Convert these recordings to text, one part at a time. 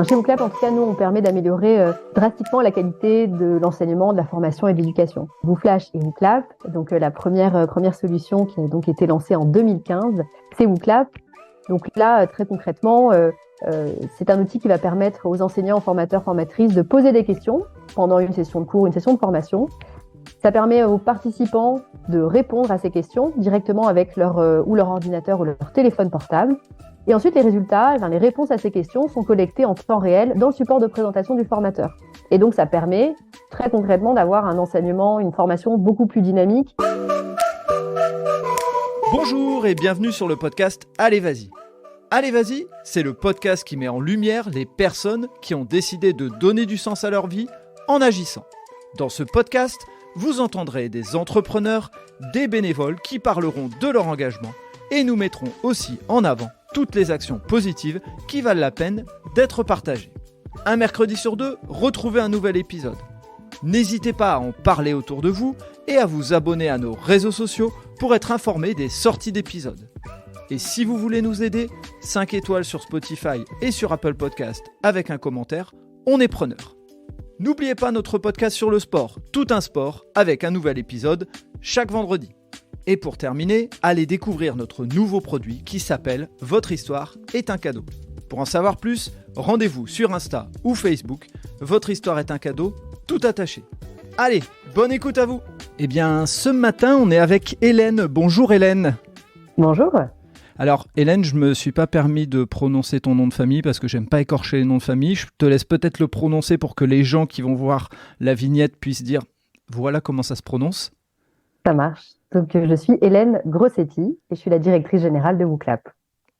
Chez WooClap, en tout cas, nous, on permet d'améliorer drastiquement la qualité de l'enseignement, de la formation et de l'éducation. WooFlash et WooClap, donc la première solution qui a donc été lancée en 2015, c'est WooClap. Donc là, très concrètement, c'est un outil qui va permettre aux enseignants, formateurs, formatrices de poser des questions pendant une session de cours, une session de formation. Ça permet aux participants de répondre à ces questions directement avec leur ordinateur ou leur téléphone portable. Et ensuite, les résultats, les réponses à ces questions sont collectées en temps réel dans le support de présentation du formateur. Et donc, ça permet très concrètement d'avoir un enseignement, une formation beaucoup plus dynamique. Bonjour et bienvenue sur le podcast Allez Vas-y. Allez Vas-y, c'est le podcast qui met en lumière les personnes qui ont décidé de donner du sens à leur vie en agissant. Dans ce podcast, vous entendrez des entrepreneurs, des bénévoles qui parleront de leur engagement et nous mettrons aussi en avant toutes les actions positives qui valent la peine d'être partagées. Un mercredi sur deux, retrouvez un nouvel épisode. N'hésitez pas à en parler autour de vous et à vous abonner à nos réseaux sociaux pour être informé des sorties d'épisodes. Et si vous voulez nous aider, 5 étoiles sur Spotify et sur Apple Podcast avec un commentaire, on est preneur. N'oubliez pas notre podcast sur le sport, tout un sport, avec un nouvel épisode chaque vendredi. Et pour terminer, allez découvrir notre nouveau produit qui s'appelle « Votre histoire est un cadeau ». Pour en savoir plus, rendez-vous sur Insta ou Facebook. Votre histoire est un cadeau, tout attaché. Allez, bonne écoute à vous. Eh bien, ce matin, on est avec Hélène. Bonjour Hélène. Bonjour. Alors Hélène, je me suis pas permis de prononcer ton nom de famille parce que j'aime pas écorcher les noms de famille. Je te laisse peut-être le prononcer pour que les gens qui vont voir la vignette puissent dire « Voilà comment ça se prononce ». Ça marche. Donc, je suis Hélène Grossetti et je suis la directrice générale de WooClap.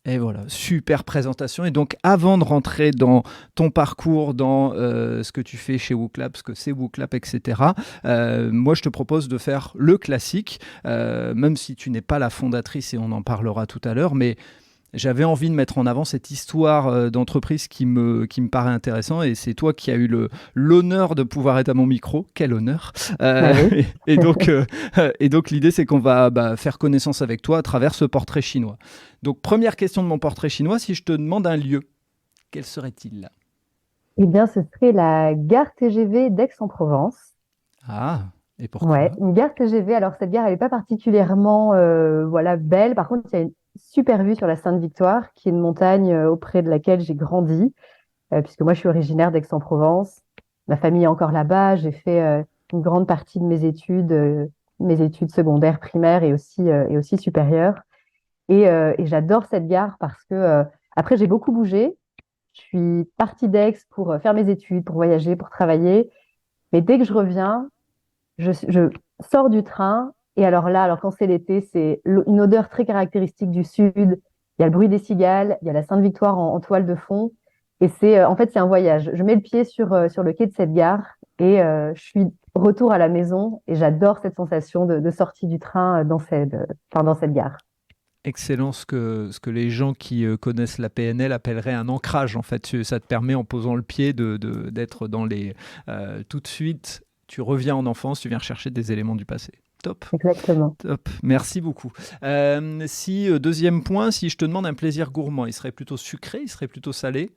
Et voilà, super présentation. Et donc, avant de rentrer dans ton parcours, dans ce que tu fais chez WooClap, ce que c'est WooClap, etc., moi, je te propose de faire le classique, même si tu n'es pas la fondatrice et on en parlera tout à l'heure, mais j'avais envie de mettre en avant cette histoire d'entreprise qui me paraît intéressant et c'est toi qui as eu l'honneur de pouvoir être à mon micro. Quel honneur. Oui. et donc l'idée, c'est qu'on va faire connaissance avec toi à travers ce portrait chinois. Donc, première question de mon portrait chinois, si je te demande un lieu, quel serait-il? Eh bien, ce serait la gare TGV d'Aix-en-Provence. Ah, et pourquoi? Ouais, une gare TGV. Alors, cette gare, elle n'est pas particulièrement belle. Par contre, il y a une super vue sur la Sainte-Victoire, qui est une montagne auprès de laquelle j'ai grandi, puisque moi, je suis originaire d'Aix-en-Provence. Ma famille est encore là-bas. J'ai fait une grande partie de mes études secondaires, primaires et aussi supérieures. Et j'adore cette gare parce que, après, j'ai beaucoup bougé. Je suis partie d'Aix pour faire mes études, pour voyager, pour travailler. Mais dès que je reviens, je sors du train et alors quand c'est l'été, c'est une odeur très caractéristique du sud. Il y a le bruit des cigales, il y a la Sainte-Victoire en toile de fond. Et en fait, c'est un voyage. Je mets le pied sur le quai de cette gare et je suis retour à la maison et j'adore cette sensation de sortie du train dans cette gare. Excellent, ce que les gens qui connaissent la PNL appelleraient un ancrage. En fait, ça te permet en posant le pied d'être dans les... tout de suite, tu reviens en enfance, tu viens rechercher des éléments du passé. Top. Exactement. Top. Merci beaucoup. Deuxième point, si je te demande un plaisir gourmand, il serait plutôt sucré, il serait plutôt salé?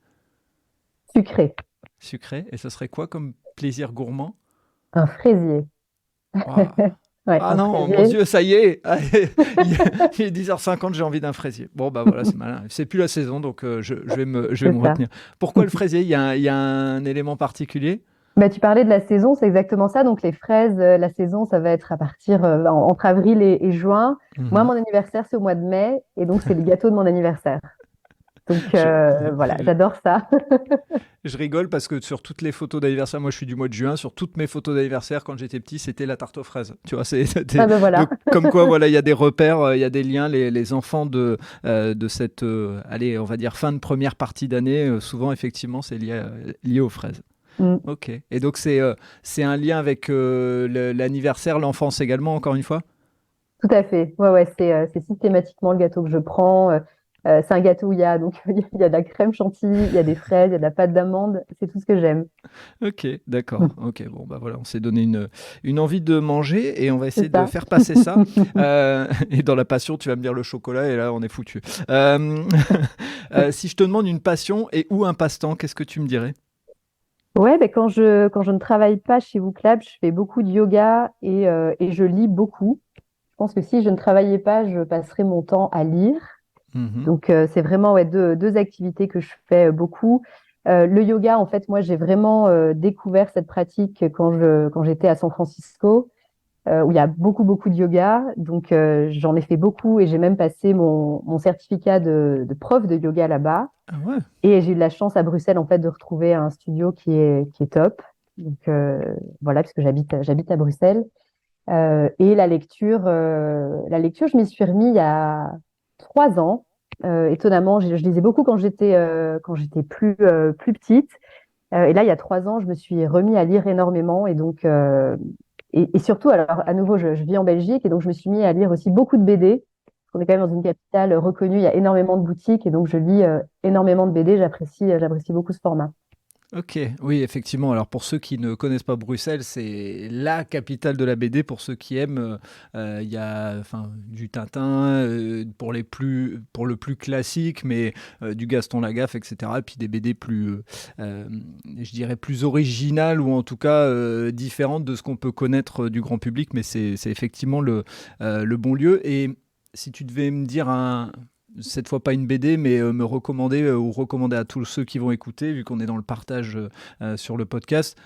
Sucré. Sucré. Et ce serait quoi comme plaisir gourmand? Un fraisier. Wow. Ouais, Ah un non, fraisier. mon Dieu, ça y est, il est 10h50, j'ai envie d'un fraisier. Bon, voilà, c'est malin. C'est plus la saison, donc je vais me Ça. retenir. Pourquoi le fraisier? Il y a un élément particulier? Tu parlais de la saison, c'est exactement ça. Donc les fraises, la saison, ça va être à partir entre avril et juin. Moi, Mhm. mon anniversaire, c'est au mois de mai, et donc c'est le gâteau de mon anniversaire. Donc Je, voilà, je- j'adore ça. je rigole parce que sur toutes les photos d'anniversaire, moi je suis du mois de juin, sur toutes mes photos d'anniversaire quand j'étais petit, c'était la tarte aux fraises. Tu vois, Ah ben voilà. donc comme quoi, voilà, il y a des repères, il y a des liens. Les enfants de cette, allez, on va dire fin de première partie d'année, souvent effectivement, c'est lié aux fraises. Mm, Ok. Et donc c'est un lien avec l'anniversaire, l'enfance également, encore une fois? tout à fait. Ouais, c'est systématiquement le gâteau que je prends. C'est un gâteau où donc il y a de la crème chantilly, il y a des fraises, il y a de la pâte d'amande. C'est tout ce que j'aime. Ok, d'accord. Ok, bon, bah voilà, on s'est donné une envie de manger et on va essayer C'est de ça. faire passer ça. Et dans la passion, tu vas me dire le chocolat et là, on est foutu. Si je te demande une passion et ou un passe-temps, qu'est-ce que tu me dirais? Ouais, ben quand je ne travaille pas chez WooClap, je fais beaucoup de yoga et je lis beaucoup. Je pense que si je ne travaillais pas, je passerais mon temps à lire. Mhm. Donc, c'est vraiment ouais, deux activités que je fais beaucoup. Le yoga, en fait, moi, j'ai vraiment découvert cette pratique quand j'étais à San Francisco, où il y a beaucoup, beaucoup de yoga. Donc, j'en ai fait beaucoup et j'ai même passé mon certificat de prof de yoga là-bas. Ah ouais, Et j'ai eu de la chance à Bruxelles, en fait, de retrouver un studio qui est top. Donc, voilà, puisque j'habite à Bruxelles. Et la lecture, je m'y suis remis il y a 3 ans. Étonnamment, je lisais beaucoup quand j'étais plus petite. Et là, il y a 3 ans, je me suis remis à lire énormément. Et donc, et surtout, alors à nouveau, je vis en Belgique et donc je me suis mis à lire aussi beaucoup de BD. On est quand même dans une capitale reconnue, il y a énormément de boutiques et donc je lis énormément de BD. J'apprécie beaucoup ce format. ok, oui, effectivement. Alors pour ceux qui ne connaissent pas Bruxelles, c'est la capitale de la BD. Pour ceux qui aiment, il y a enfin, du Tintin pour le plus classique, mais du Gaston Lagaffe, etc. Et puis des BD je dirais plus originales ou en tout cas différentes de ce qu'on peut connaître du grand public. Mais c'est effectivement le bon lieu. Et si tu devais me dire cette fois pas une BD, mais me recommander ou recommander à tous ceux qui vont écouter, vu qu'on est dans le partage sur le podcast,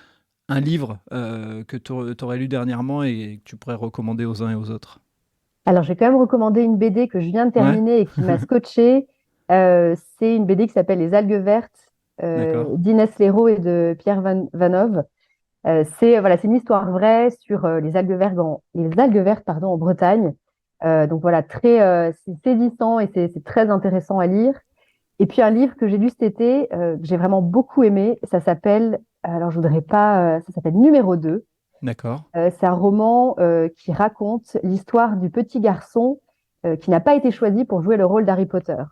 un livre que tu aurais lu dernièrement et que tu pourrais recommander aux uns et aux autres. Alors, je vais quand même recommander une BD que je viens de Ouais, terminer et qui m'a scotché. C'est une BD qui s'appelle Les algues vertes d'accord. d'Inès Leroux et de Pierre Vanov. C'est une histoire vraie sur les algues vertes pardon, en Bretagne. Donc voilà, c'est saisissant et c'est très intéressant à lire. Et puis un livre que j'ai lu cet été, que j'ai vraiment beaucoup aimé, ça s'appelle, alors je voudrais pas, ça s'appelle Numéro 2. D'accord. C'est un roman qui raconte l'histoire du petit garçon qui n'a pas été choisi pour jouer le rôle d'Harry Potter.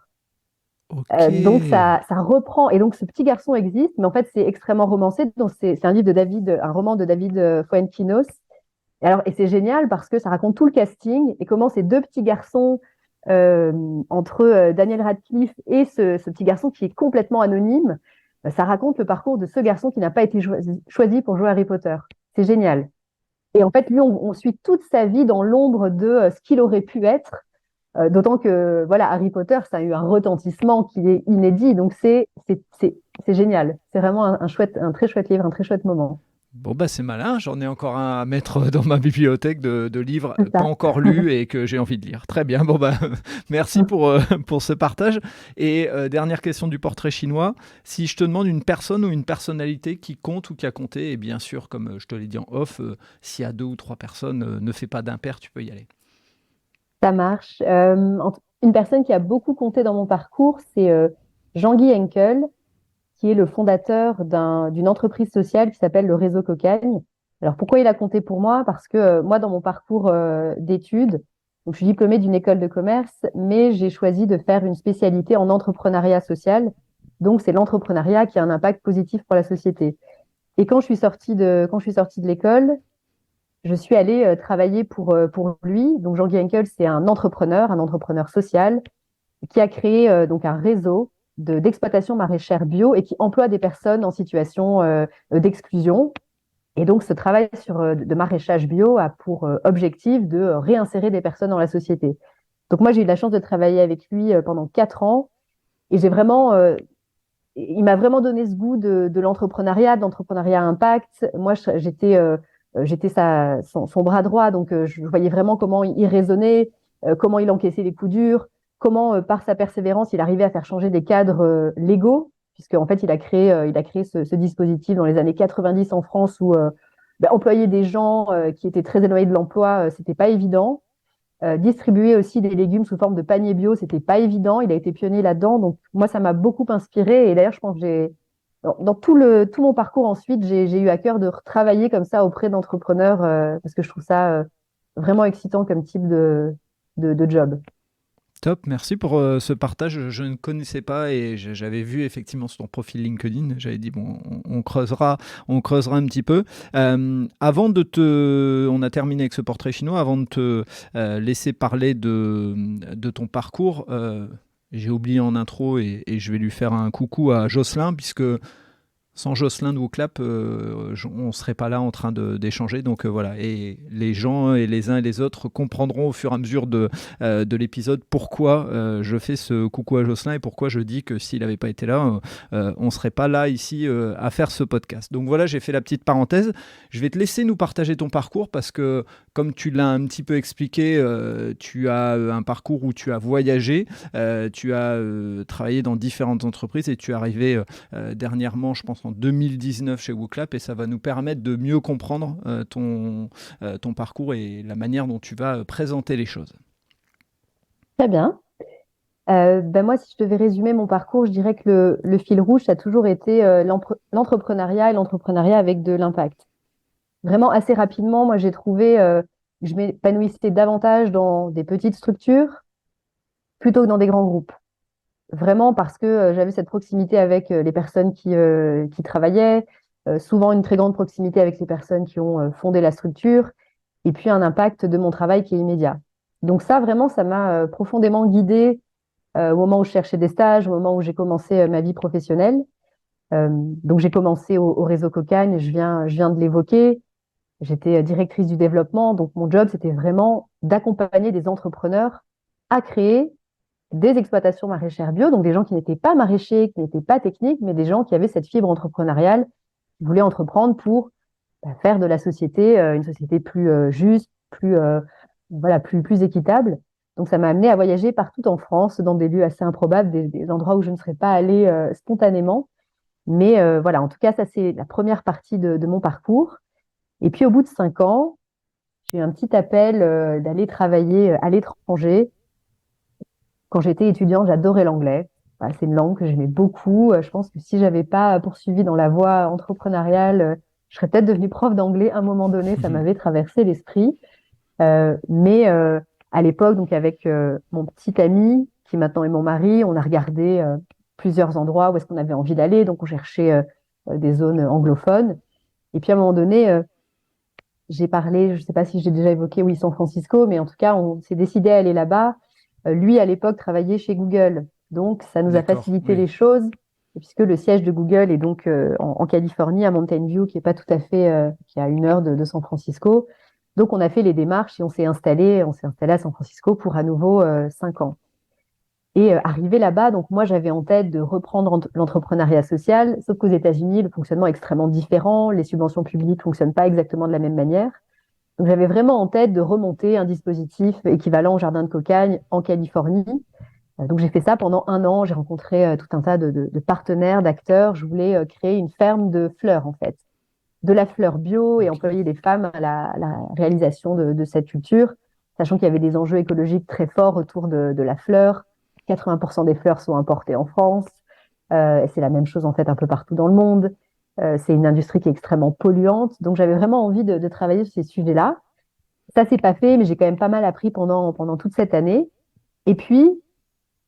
Ok. Donc ça reprend, et donc ce petit garçon existe, mais en fait c'est extrêmement romancé. Donc c'est un roman de David Fuenquinos. Et c'est génial parce que ça raconte tout le casting et comment ces deux petits garçons, euh, entre Daniel Radcliffe et ce petit garçon qui est complètement anonyme, ça raconte le parcours de ce garçon qui n'a pas été choisi pour jouer Harry Potter. C'est génial. Et en fait, lui, on suit toute sa vie dans l'ombre de ce qu'il aurait pu être. D'autant que voilà, Harry Potter, ça a eu un retentissement qui est inédit. Donc c'est génial. C'est vraiment un très chouette livre, un très chouette moment. Bon, bah c'est malin, j'en ai encore un à mettre dans ma bibliothèque de livres C'est pas ça. encore lus et que j'ai envie de lire. Très bien, bon bah merci pour ce partage. Et dernière question du portrait chinois, si je te demande une personne ou une personnalité qui compte ou qui a compté, et bien sûr, comme je te l'ai dit en off, s'il y a deux ou trois personnes, ne fais pas d'impair, tu peux y aller. Ça marche. Une personne qui a beaucoup compté dans mon parcours, c'est Jean-Guy Henkel, qui est le fondateur d'une entreprise sociale qui s'appelle le Réseau Cocagne. Alors pourquoi il a compté pour moi? Parce que moi, dans mon parcours d'études, donc je suis diplômée d'une école de commerce, mais j'ai choisi de faire une spécialité en entrepreneuriat social. Donc c'est l'entrepreneuriat qui a un impact positif pour la société. Et quand je suis sortie de l'école, je suis allée travailler pour lui. Donc Jean-Guy Henkel, c'est un entrepreneur social qui a créé donc un réseau d'exploitation maraîchère bio et qui emploie des personnes en situation d'exclusion. Et donc, ce travail de maraîchage bio a pour objectif de réinsérer des personnes dans la société. Donc, moi, j'ai eu la chance de travailler avec lui pendant 4 ans et il m'a vraiment donné ce goût de l'entrepreneuriat, de l'entrepreneuriat à impact. Moi, j'étais son bras droit, donc je voyais vraiment comment il raisonnait, comment il encaissait les coups durs, comment, par sa persévérance, il arrivait à faire changer des cadres légaux, puisque en fait, il a créé ce dispositif dans les années 90 en France où employer des gens qui étaient très éloignés de l'emploi, c'était pas évident. Distribuer aussi des légumes sous forme de panier bio, c'était pas évident. Il a été pionnier là-dedans. Donc, moi, ça m'a beaucoup inspiré. Et d'ailleurs, je pense que dans tout mon parcours ensuite, j'ai eu à cœur de retravailler comme ça auprès d'entrepreneurs parce que je trouve ça vraiment excitant comme type de job. Top, merci pour ce partage. Je ne connaissais pas et j'avais vu effectivement sur ton profil LinkedIn. J'avais dit bon, on creusera un petit peu. On a terminé avec ce portrait chinois. Avant de te laisser parler de ton parcours, j'ai oublié en intro et je vais lui faire un coucou à Jocelyn puisque sans Jocelyn de WooClap, on ne serait pas là en train d'échanger. Donc voilà, et les gens et les uns et les autres comprendront au fur et à mesure de l'épisode pourquoi je fais ce coucou à Jocelyn et pourquoi je dis que s'il n'avait pas été là, on ne serait pas là ici à faire ce podcast. Donc voilà, j'ai fait la petite parenthèse. Je vais te laisser nous partager ton parcours parce que comme tu l'as un petit peu expliqué, tu as un parcours où tu as voyagé, tu as travaillé dans différentes entreprises et tu es arrivé dernièrement, je pense, en 2019 chez WooClap et ça va nous permettre de mieux comprendre ton parcours et la manière dont tu vas présenter les choses. Très bien. Moi, si je devais résumer mon parcours, je dirais que le fil rouge, ça a toujours été l'entrepreneuriat et l'entrepreneuriat avec de l'impact. Vraiment, assez rapidement, moi, j'ai trouvé que je m'épanouissais davantage dans des petites structures plutôt que dans des grands groupes. Vraiment parce que j'avais cette proximité avec les personnes qui travaillaient, souvent une très grande proximité avec les personnes qui ont fondé la structure, et puis un impact de mon travail qui est immédiat. Donc ça, vraiment, ça m'a profondément guidée au moment où je cherchais des stages, au moment où j'ai commencé ma vie professionnelle. Donc j'ai commencé au réseau Cocagne, je viens de l'évoquer. J'étais directrice du développement, donc mon job, c'était vraiment d'accompagner des entrepreneurs à créer des exploitations maraîchères bio, donc des gens qui n'étaient pas maraîchers, qui n'étaient pas techniques, mais des gens qui avaient cette fibre entrepreneuriale, qui voulaient entreprendre pour faire de la société une société plus juste, plus équitable. Donc ça m'a amené à voyager partout en France, dans des lieux assez improbables, des endroits où je ne serais pas allée spontanément. Mais voilà, en tout cas, ça c'est la première partie de mon parcours. Et puis au bout de 5 ans, j'ai eu un petit appel d'aller travailler à l'étranger. Quand j'étais étudiante, j'adorais l'anglais. Voilà, c'est une langue que j'aimais beaucoup. Je pense que si j'avais pas poursuivi dans la voie entrepreneuriale, je serais peut-être devenue prof d'anglais à un moment donné. Ça m'avait traversé l'esprit. Mais à l'époque, donc avec mon petit ami, qui maintenant est mon mari, on a regardé plusieurs endroits où est-ce qu'on avait envie d'aller. Donc on cherchait des zones anglophones. Et puis à un moment donné, j'ai parlé, je ne sais pas si j'ai déjà évoqué, oui, San Francisco, mais en tout cas, on s'est décidé à aller là-bas. Lui, à l'époque, travaillait chez Google. Donc, ça nous a D'accord, facilité oui. les choses, puisque le siège de Google est donc en Californie, à Mountain View, qui est pas tout à fait, qui est à 1 heure de San Francisco. Donc, on a fait les démarches et on s'est installé à San Francisco pour à nouveau 5 ans. Et arrivé là-bas, donc moi, j'avais en tête de reprendre l'entrepreneuriat social, sauf qu'aux États-Unis, le fonctionnement est extrêmement différent. Les subventions publiques fonctionnent pas exactement de la même manière. Donc, j'avais vraiment en tête de remonter un dispositif équivalent au Jardin de Cocagne en Californie. Donc, j'ai fait ça pendant 1 an. J'ai rencontré tout un tas de partenaires, d'acteurs. Je voulais créer une ferme de fleurs, en fait. De la fleur bio et Ok. employer des femmes à la réalisation de cette culture, sachant qu'il y avait des enjeux écologiques très forts autour de la fleur. 80% des fleurs sont importées en France. Et c'est la même chose, en fait, un peu partout dans le monde. C'est une industrie qui est extrêmement polluante. Donc, j'avais vraiment envie de travailler sur ces sujets-là. Ça, c'est pas fait, mais j'ai quand même pas mal appris pendant toute cette année. Et puis,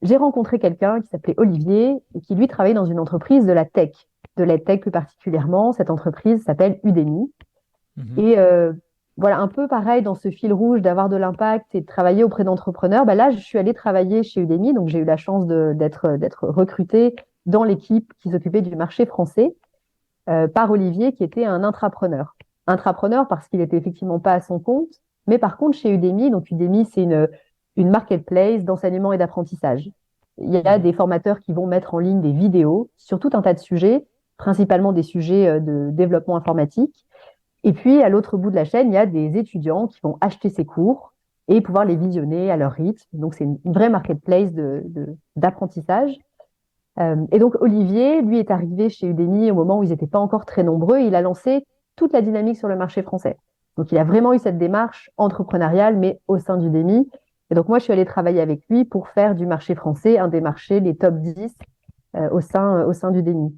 j'ai rencontré quelqu'un qui s'appelait Olivier et qui, lui, travaillait dans une entreprise de la tech plus particulièrement. Cette entreprise s'appelle Udemy. Mhm. Et voilà, un peu pareil dans ce fil rouge d'avoir de l'impact et de travailler auprès d'entrepreneurs. Là, je suis allée travailler chez Udemy, donc j'ai eu la chance d'être recrutée dans l'équipe qui s'occupait du marché français par Olivier, qui était un intrapreneur. Intrapreneur parce qu'il était effectivement pas à son compte, mais par contre chez Udemy, donc Udemy, c'est une marketplace d'enseignement et d'apprentissage. Il y a Mhm. des formateurs qui vont mettre en ligne des vidéos sur tout un tas de sujets, principalement des sujets de développement informatique. Et puis, à l'autre bout de la chaîne, il y a des étudiants qui vont acheter ces cours et pouvoir les visionner à leur rythme. Donc, c'est une vraie marketplace d'apprentissage. Et donc, Olivier, lui, est arrivé chez Udemy au moment où ils n'étaient pas encore très nombreux. Et il a lancé toute la dynamique sur le marché français. Donc, il a vraiment eu cette démarche entrepreneuriale, mais au sein d'Udemy. Et donc, moi, je suis allée travailler avec lui pour faire du marché français un des marchés, les top 10 au sein d'Udemy.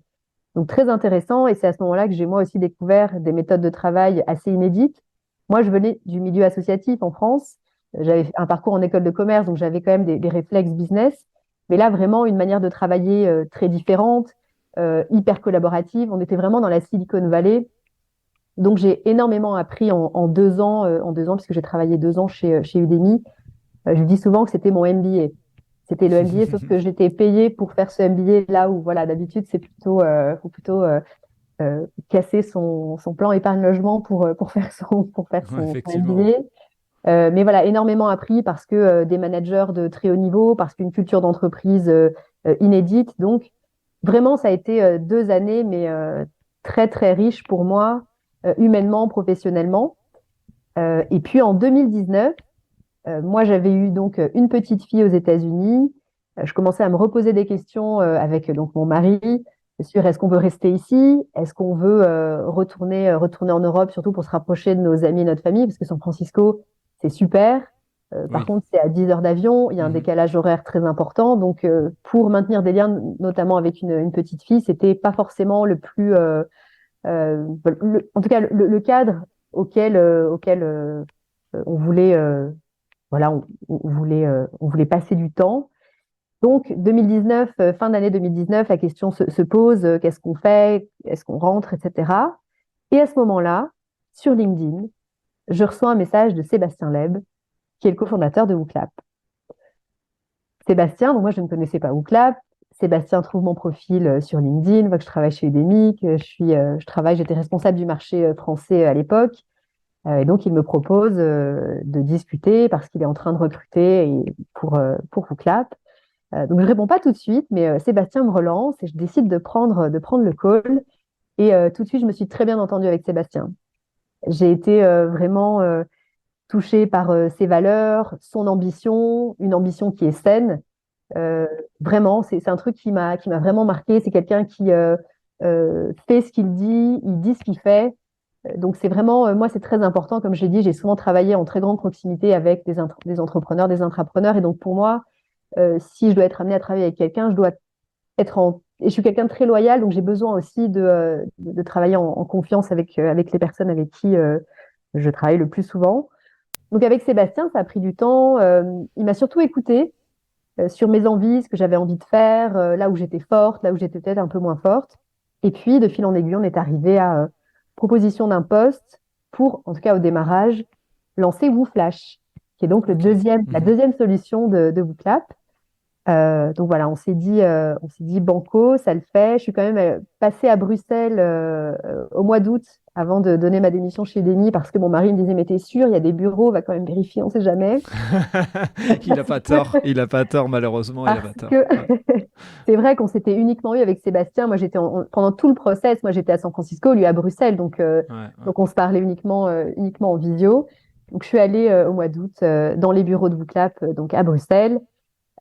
Donc, très intéressant. Et c'est à ce moment-là que j'ai moi aussi découvert des méthodes de travail assez inédites. Moi, je venais du milieu associatif en France. J'avais fait un parcours en école de commerce, donc j'avais quand même des réflexes business. Mais là, vraiment, une manière de travailler très différente, hyper collaborative. On était vraiment dans la Silicon Valley. Donc, j'ai énormément appris en 2 ans, puisque j'ai travaillé 2 ans chez Udemy. Je dis souvent que c'était mon MBA. C'était le MBA, sauf que j'étais payée pour faire ce MBA là où, voilà, d'habitude, faut plutôt casser son plan épargne-logement pour faire Ouais, son effectivement. MBA. Mais voilà, énormément appris parce que des managers de très haut niveau, parce qu'une culture d'entreprise inédite. Donc, vraiment, ça a été 2 années, mais très, très riches pour moi, humainement, professionnellement. Et puis en 2019, moi, j'avais eu donc une petite fille aux États-Unis. Je commençais à me reposer des questions avec donc mon mari sur est-ce qu'on veut rester ici, est-ce qu'on veut retourner en Europe, surtout pour se rapprocher de nos amis et notre famille, parce que San Francisco, c'est super. Par Oui. contre, c'est à 10 heures d'avion, il y a un Mhm. décalage horaire très important. Donc, pour maintenir des liens, notamment avec une petite fille, c'était pas forcément le plus, en tout cas, le cadre auquel on voulait voilà, on voulait passer du temps. Donc, 2019, fin d'année 2019, la question se pose, qu'est-ce qu'on fait, est-ce qu'on rentre, etc. Et à ce moment-là, sur LinkedIn, je reçois un message de Sébastien Leb, qui est le cofondateur de WooClap. Sébastien, donc moi je ne connaissais pas WooClap. Sébastien trouve mon profil sur LinkedIn, voit que je travaille chez Udemy, que j'étais responsable du marché français à l'époque. Et donc, il me propose de discuter parce qu'il est en train de recruter pour WooClap. Donc, je réponds pas tout de suite, mais Sébastien me relance et je décide de prendre le call. Et tout de suite, je me suis très bien entendue avec Sébastien. J'ai été vraiment touchée par ses valeurs, son ambition, une ambition qui est saine. Euh, Vraiment, c'est un truc qui m'a vraiment marqué. C'est quelqu'un qui fait ce qu'il dit, il dit ce qu'il fait. Donc c'est vraiment, moi c'est très important, comme je l'ai dit, j'ai souvent travaillé en très grande proximité avec des entrepreneurs, des intrapreneurs, et donc pour moi, si je dois être amenée à travailler avec quelqu'un, je dois et je suis quelqu'un de très loyal, donc j'ai besoin aussi de travailler en confiance avec les personnes avec qui je travaille le plus souvent. Donc avec Sébastien, ça a pris du temps. Il m'a surtout écouté sur mes envies, ce que j'avais envie de faire, là où j'étais forte, là où j'étais peut-être un peu moins forte. Et puis, de fil en aiguille, on est arrivé à proposition d'un poste pour, en tout cas au démarrage, lancer WooFlash, qui est donc Ok. la Mhm. deuxième solution de WooClap. Donc voilà, on s'est dit banco, ça le fait. Je suis quand même passée à Bruxelles au mois d'août avant de donner ma démission chez Demi parce que mon mari me disait, mais t'es sûr, il y a des bureaux, on va quand même vérifier, on sait jamais. Il a pas tort. Il a pas tort, malheureusement, il a Parce pas tort. que Ouais. c'est vrai qu'on s'était uniquement eu avec Sébastien. Moi, pendant tout le process, moi, j'étais à San Francisco, lui à Bruxelles. Donc, Ouais, ouais. donc on se parlait uniquement en visio. Donc, je suis allée au mois d'août dans les bureaux de WooClap, donc à Bruxelles.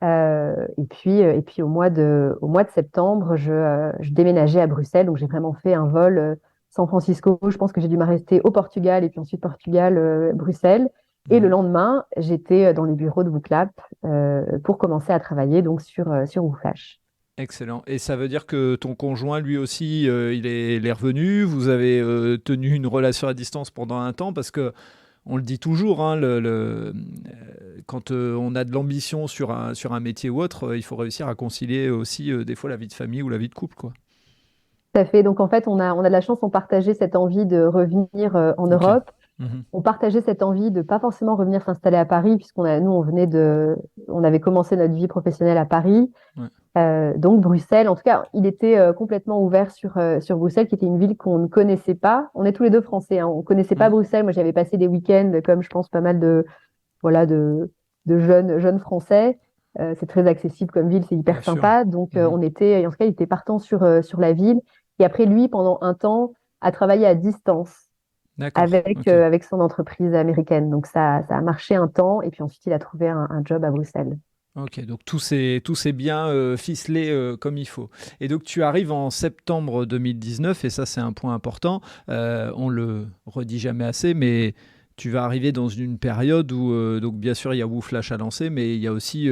Et puis au mois de septembre, je déménageais à Bruxelles. Donc, j'ai vraiment fait un vol San Francisco. Je pense que j'ai dû m'arrêter au Portugal et puis ensuite Portugal, Bruxelles. Et le Mhm. lendemain, j'étais dans les bureaux de WooClap pour commencer à travailler donc sur WooFlash. Excellent. Et ça veut dire que ton conjoint, lui aussi, il est revenu. Vous avez tenu une relation à distance pendant un temps parce que on le dit toujours, hein, quand on a de l'ambition sur un métier ou autre, il faut réussir à concilier aussi des fois la vie de famille ou la vie de couple, quoi. Tout à fait. Donc, en fait, on a de la chance, on partageait cette envie de revenir en Ok. Europe. Mhm. On partageait cette envie de pas forcément revenir s'installer à Paris, nous, on avait commencé notre vie professionnelle à Paris. Ouais. Donc, Bruxelles, en tout cas, il était complètement ouvert sur Bruxelles, qui était une ville qu'on ne connaissait pas. On est tous les deux français, hein. On ne connaissait pas Mhm. Bruxelles. Moi, j'avais passé des week-ends, comme je pense pas mal voilà, de jeunes Français. C'est très accessible comme ville, c'est hyper Bien sûr. sympa. Donc, Mhm. en tout cas, il était partant sur la ville. Et après, lui, pendant un temps, a travaillé à distance D'accord. avec, Ok. euh, avec son entreprise américaine. Donc, ça a marché un temps. Et puis ensuite, il a trouvé un job à Bruxelles. Ok, donc tout s'est bien ficelé comme il faut. Et donc tu arrives en septembre 2019, et ça c'est un point important, on le redit jamais assez, mais tu vas arriver dans une période où, donc bien sûr il y a WooFlash à lancer, mais il y a aussi,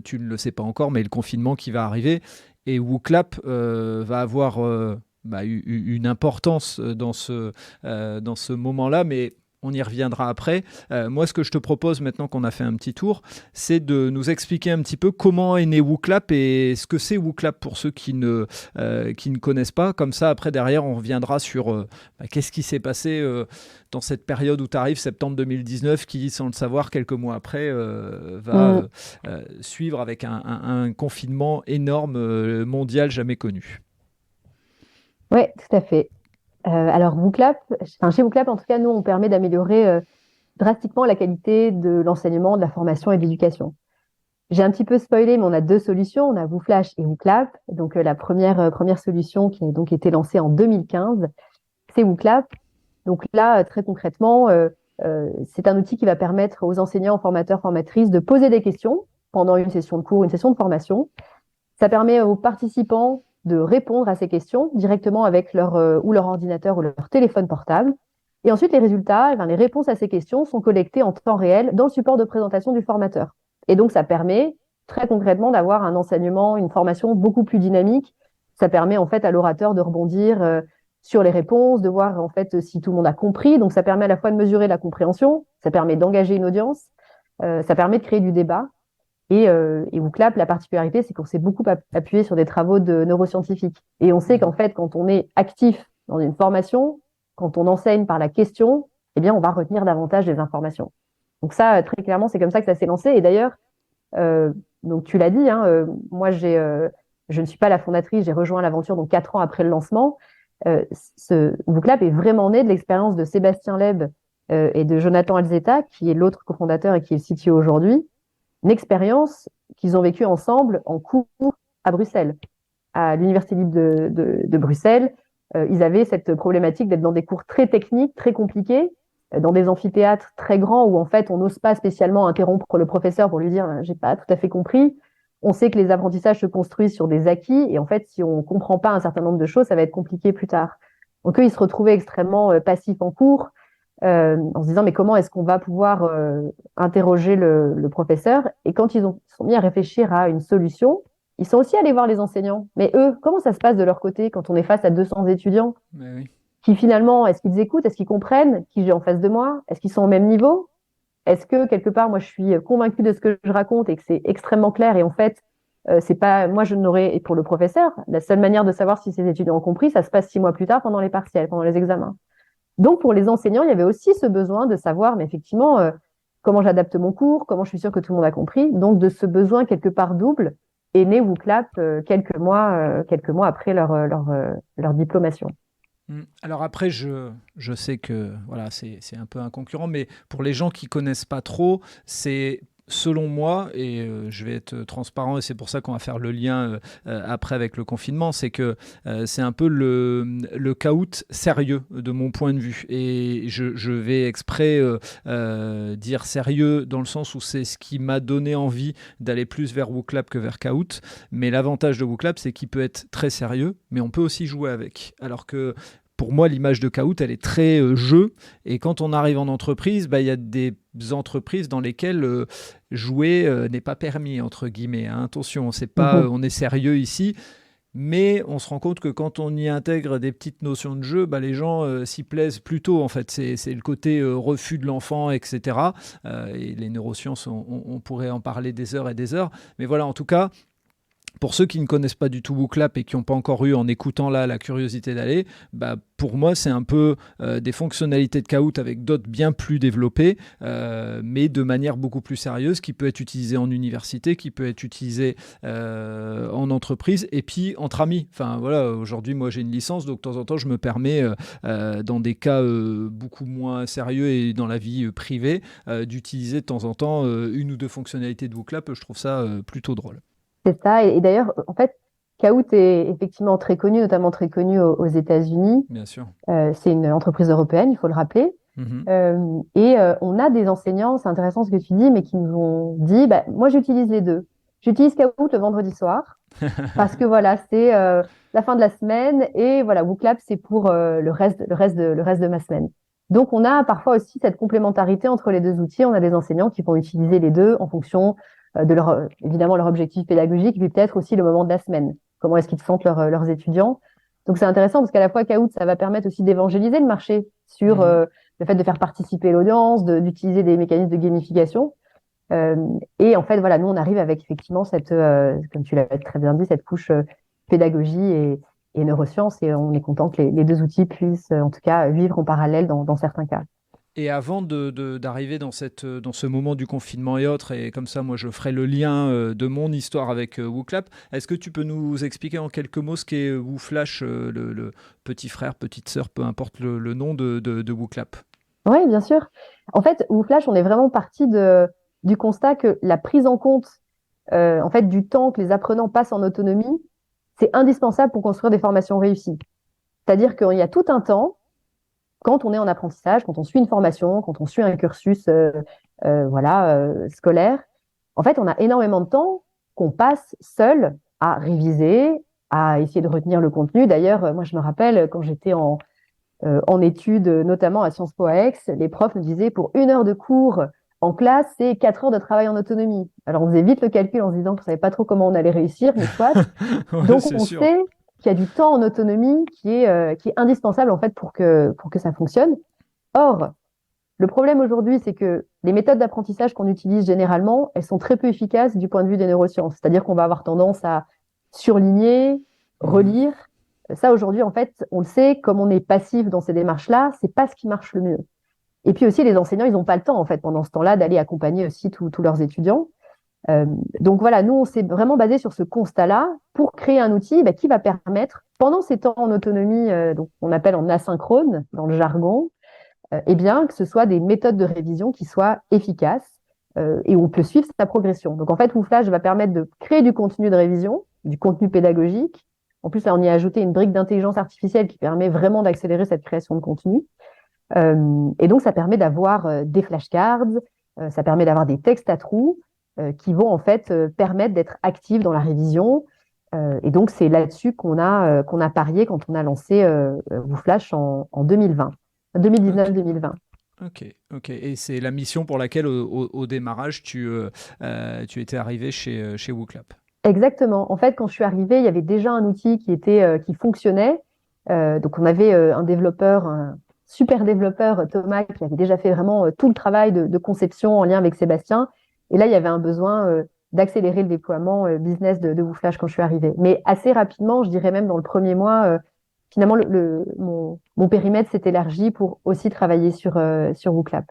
tu ne le sais pas encore, mais le confinement qui va arriver, et WooClap va avoir une importance dans ce moment-là, mais on y reviendra après. Moi, ce que je te propose maintenant qu'on a fait un petit tour, c'est de nous expliquer un petit peu comment est né WooClap et ce que c'est WooClap pour ceux qui ne connaissent pas. Comme ça, après, derrière, on reviendra sur qu'est-ce qui s'est passé dans cette période où tu arrives, septembre 2019, qui, sans le savoir, quelques mois après, va suivre avec un confinement énorme, mondial, jamais connu. Oui, tout à fait. Alors, chez WooClap, en tout cas, nous, on permet d'améliorer drastiquement la qualité de l'enseignement, de la formation et de l'éducation. J'ai un petit peu spoilé, mais on a deux solutions. On a WooFlash et WooClap. Donc, la première solution qui a donc été lancée en 2015, c'est WooClap. Donc là, très concrètement, c'est un outil qui va permettre aux enseignants, formateurs, formatrices de poser des questions pendant une session de cours, une session de formation. Ça permet aux participants de répondre à ces questions directement avec leur ordinateur ou leur téléphone portable. Et ensuite, les résultats, les réponses à ces questions sont collectées en temps réel dans le support de présentation du formateur. Et donc, ça permet très concrètement d'avoir un enseignement, une formation beaucoup plus dynamique. Ça permet en fait à l'orateur de rebondir sur les réponses, de voir en fait si tout le monde a compris. Donc, ça permet à la fois de mesurer la compréhension, ça permet d'engager une audience, ça permet de créer du débat. Et WooClap, la particularité, c'est qu'on s'est beaucoup appuyé sur des travaux de neuroscientifiques. Et on sait qu'en fait, quand on est actif dans une formation, quand on enseigne par la question, eh bien, on va retenir davantage des informations. Donc ça, très clairement, c'est comme ça que ça s'est lancé. Et d'ailleurs, donc tu l'as dit, moi, je ne suis pas la fondatrice, j'ai rejoint l'aventure donc 4 ans après le lancement. Ce WooClap est vraiment né de l'expérience de Sébastien Leb et de Jonathan Alzetta, qui est l'autre cofondateur et qui est le CTO aujourd'hui. Une expérience qu'ils ont vécue ensemble en cours à Bruxelles, à l'Université libre de Bruxelles. Ils avaient cette problématique d'être dans des cours très techniques, très compliqués, dans des amphithéâtres très grands où en fait on n'ose pas spécialement interrompre le professeur pour lui dire j'ai pas tout à fait compris. On sait que les apprentissages se construisent sur des acquis et en fait si on comprend pas un certain nombre de choses, ça va être compliqué plus tard. Donc eux, ils se retrouvaient extrêmement passifs en cours. En se disant mais comment est-ce qu'on va pouvoir interroger le professeur. Et quand ils sont mis à réfléchir à une solution, ils sont aussi allés voir les enseignants. Mais eux, comment ça se passe de leur côté quand on est face à 200 étudiants Oui. qui finalement, est-ce qu'ils écoutent, est-ce qu'ils comprennent qui j'ai en face de moi, est-ce qu'ils sont au même niveau, est-ce que quelque part moi je suis convaincue de ce que je raconte et que c'est extrêmement clair et en fait c'est pas moi je n'aurais et pour le professeur la seule manière de savoir si ces étudiants ont compris, ça se passe 6 mois plus tard pendant les partiels, pendant les examens. Donc, pour les enseignants, il y avait aussi ce besoin de savoir, mais effectivement, comment j'adapte mon cours, comment je suis sûre que tout le monde a compris. Donc, de ce besoin quelque part double est né WooClap quelques mois après leur diplomation. Alors après, je sais que voilà, c'est un peu un concurrent, mais pour les gens qui connaissent pas trop, c'est selon moi, et je vais être transparent, et c'est pour ça qu'on va faire le lien après avec le confinement, c'est que c'est un peu le Kahoot sérieux de mon point de vue. Et je vais exprès dire sérieux dans le sens où c'est ce qui m'a donné envie d'aller plus vers WooClap que vers Kahoot. Mais l'avantage de WooClap, c'est qu'il peut être très sérieux, mais on peut aussi jouer avec. Alors que pour moi, l'image de Kahoot, elle est très jeu. Et quand on arrive en entreprise, il y a des entreprises dans lesquelles jouer n'est pas permis, entre guillemets. Hein. Attention, c'est pas, on est sérieux ici. Mais on se rend compte que quand on y intègre des petites notions de jeu, les gens s'y plaisent plutôt. En fait, c'est le côté refus de l'enfant, etc. Et les neurosciences, on pourrait en parler des heures et des heures. Mais voilà, en tout cas, pour ceux qui ne connaissent pas du tout WooClap et qui n'ont pas encore eu, en écoutant là, la curiosité d'aller, pour moi, c'est un peu des fonctionnalités de Kahoot avec d'autres bien plus développées, mais de manière beaucoup plus sérieuse, qui peut être utilisée en université, qui peut être utilisée en entreprise et puis entre amis. Enfin, voilà, aujourd'hui, moi, j'ai une licence, donc de temps en temps, je me permets, dans des cas beaucoup moins sérieux et dans la vie privée, d'utiliser de temps en temps une ou deux fonctionnalités de WooClap. Je trouve ça plutôt drôle. C'est ça. Et d'ailleurs, en fait, Kahoot est effectivement très connu, notamment très connu aux États-Unis. Bien sûr. C'est une entreprise européenne, il faut le rappeler. On a des enseignants, c'est intéressant ce que tu dis, mais qui nous ont dit, moi j'utilise les deux. J'utilise Kahoot le vendredi soir parce que voilà, c'est la fin de la semaine et voilà, WooClap c'est pour le reste de ma semaine. Donc on a parfois aussi cette complémentarité entre les deux outils. On a des enseignants qui vont utiliser les deux en fonction de évidemment leur objectif pédagogique, puis peut-être aussi le moment de la semaine. Comment est-ce qu'ils sentent leurs étudiants. Donc c'est intéressant parce qu'à la fois Kahoot, ça va permettre aussi d'évangéliser le marché sur le fait de faire participer l'audience, d'utiliser des mécanismes de gamification. Et en fait, voilà, nous, on arrive avec effectivement comme tu l'as très bien dit, cette couche pédagogie et neurosciences, et on est content que les deux outils puissent, en tout cas, vivre en parallèle dans certains cas. Et avant d'arriver dans ce moment du confinement et autres, et comme ça, moi, je ferai le lien de mon histoire avec WooClap, est-ce que tu peux nous expliquer en quelques mots ce qu'est WooFlash, le petit frère, petite sœur, peu importe le nom de WooClap? Oui, bien sûr. En fait, WooFlash, on est vraiment parti du constat que la prise en compte en fait, du temps que les apprenants passent en autonomie, c'est indispensable pour construire des formations réussies. C'est-à-dire qu'il y a tout un temps, quand on est en apprentissage, quand on suit une formation, quand on suit un cursus scolaire, en fait, on a énormément de temps qu'on passe seul à réviser, à essayer de retenir le contenu. D'ailleurs, moi, je me rappelle quand j'étais en études, notamment à Sciences Po à Aix, les profs nous disaient pour 1 heure de cours en classe, c'est 4 heures de travail en autonomie. Alors, on faisait vite le calcul en se disant qu'on ne savait pas trop comment on allait réussir, mais soit. Ouais, Donc, c'est on sûr. sait qu'il y a du temps en autonomie qui est indispensable en fait pour que ça fonctionne. Or, le problème aujourd'hui, c'est que les méthodes d'apprentissage qu'on utilise généralement, elles sont très peu efficaces du point de vue des neurosciences. C'est-à-dire qu'on va avoir tendance à surligner, Mhm. relire. Ça, aujourd'hui, en fait, on le sait, comme on est passif dans ces démarches-là, c'est pas ce qui marche le mieux. Et puis aussi, les enseignants, ils n'ont pas le temps, en fait, pendant ce temps-là, d'aller accompagner aussi tous leurs étudiants. Euh, donc voilà, nous, on s'est vraiment basé sur ce constat-là pour créer un outil qui va permettre, pendant ces temps en autonomie, donc on appelle en asynchrone dans le jargon, eh bien, que ce soit des méthodes de révision qui soient efficaces et où on peut suivre sa progression. Donc en fait, WooFlash va permettre de créer du contenu de révision, du contenu pédagogique. En plus, là, on y a ajouté une brique d'intelligence artificielle qui permet vraiment d'accélérer cette création de contenu. Et donc, ça permet d'avoir des flashcards, ça permet d'avoir des textes à trous qui vont en fait permettre d'être actifs dans la révision. Et donc, c'est là-dessus qu'on a parié quand on a lancé WooFlash en 2020, Ok, 2019-2020. ok, ok. Et c'est la mission pour laquelle, au démarrage, tu étais arrivé chez WooClap. Exactement. En fait, quand je suis arrivée, il y avait déjà un outil qui fonctionnait. Donc, on avait un développeur, un super développeur, Thomas, qui avait déjà fait vraiment tout le travail de conception en lien avec Sébastien. Et là, il y avait un besoin d'accélérer le déploiement business de WooFlash quand je suis arrivée. Mais assez rapidement, je dirais même dans le premier mois, finalement, mon périmètre s'est élargi pour aussi travailler sur WooClap.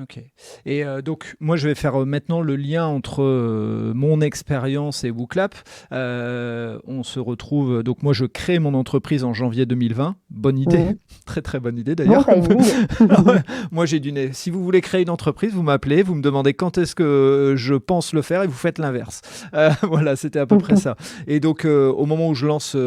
Ok. Et donc, moi, je vais faire maintenant le lien entre mon expérience et WooClap. On se retrouve. Donc, moi, je crée mon entreprise en janvier 2020. Bonne idée. Mhm. Très, très bonne idée Bon d'ailleurs. timing. Ah ouais. Moi, j'ai du nez. Si vous voulez créer une entreprise, vous m'appelez, vous me demandez quand est-ce que je pense le faire et vous faites l'inverse. Voilà, c'était à peu près ça. Et donc, au moment où je lance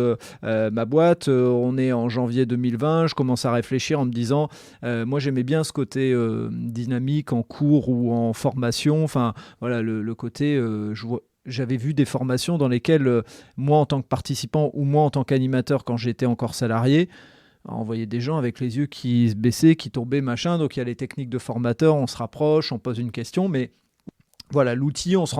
ma boîte, on est en janvier 2020. Je commence à réfléchir en me disant, moi, j'aimais bien ce côté dynamique en cours ou en formation. Enfin, voilà, le côté, j'avais vu des formations dans lesquelles, moi, en tant que participant ou moi, en tant qu'animateur, quand j'étais encore salarié, on voyait des gens avec les yeux qui se baissaient, qui tombaient, machin. Donc il y a les techniques de formateur, on se rapproche, on pose une question, mais voilà, l'outil, on se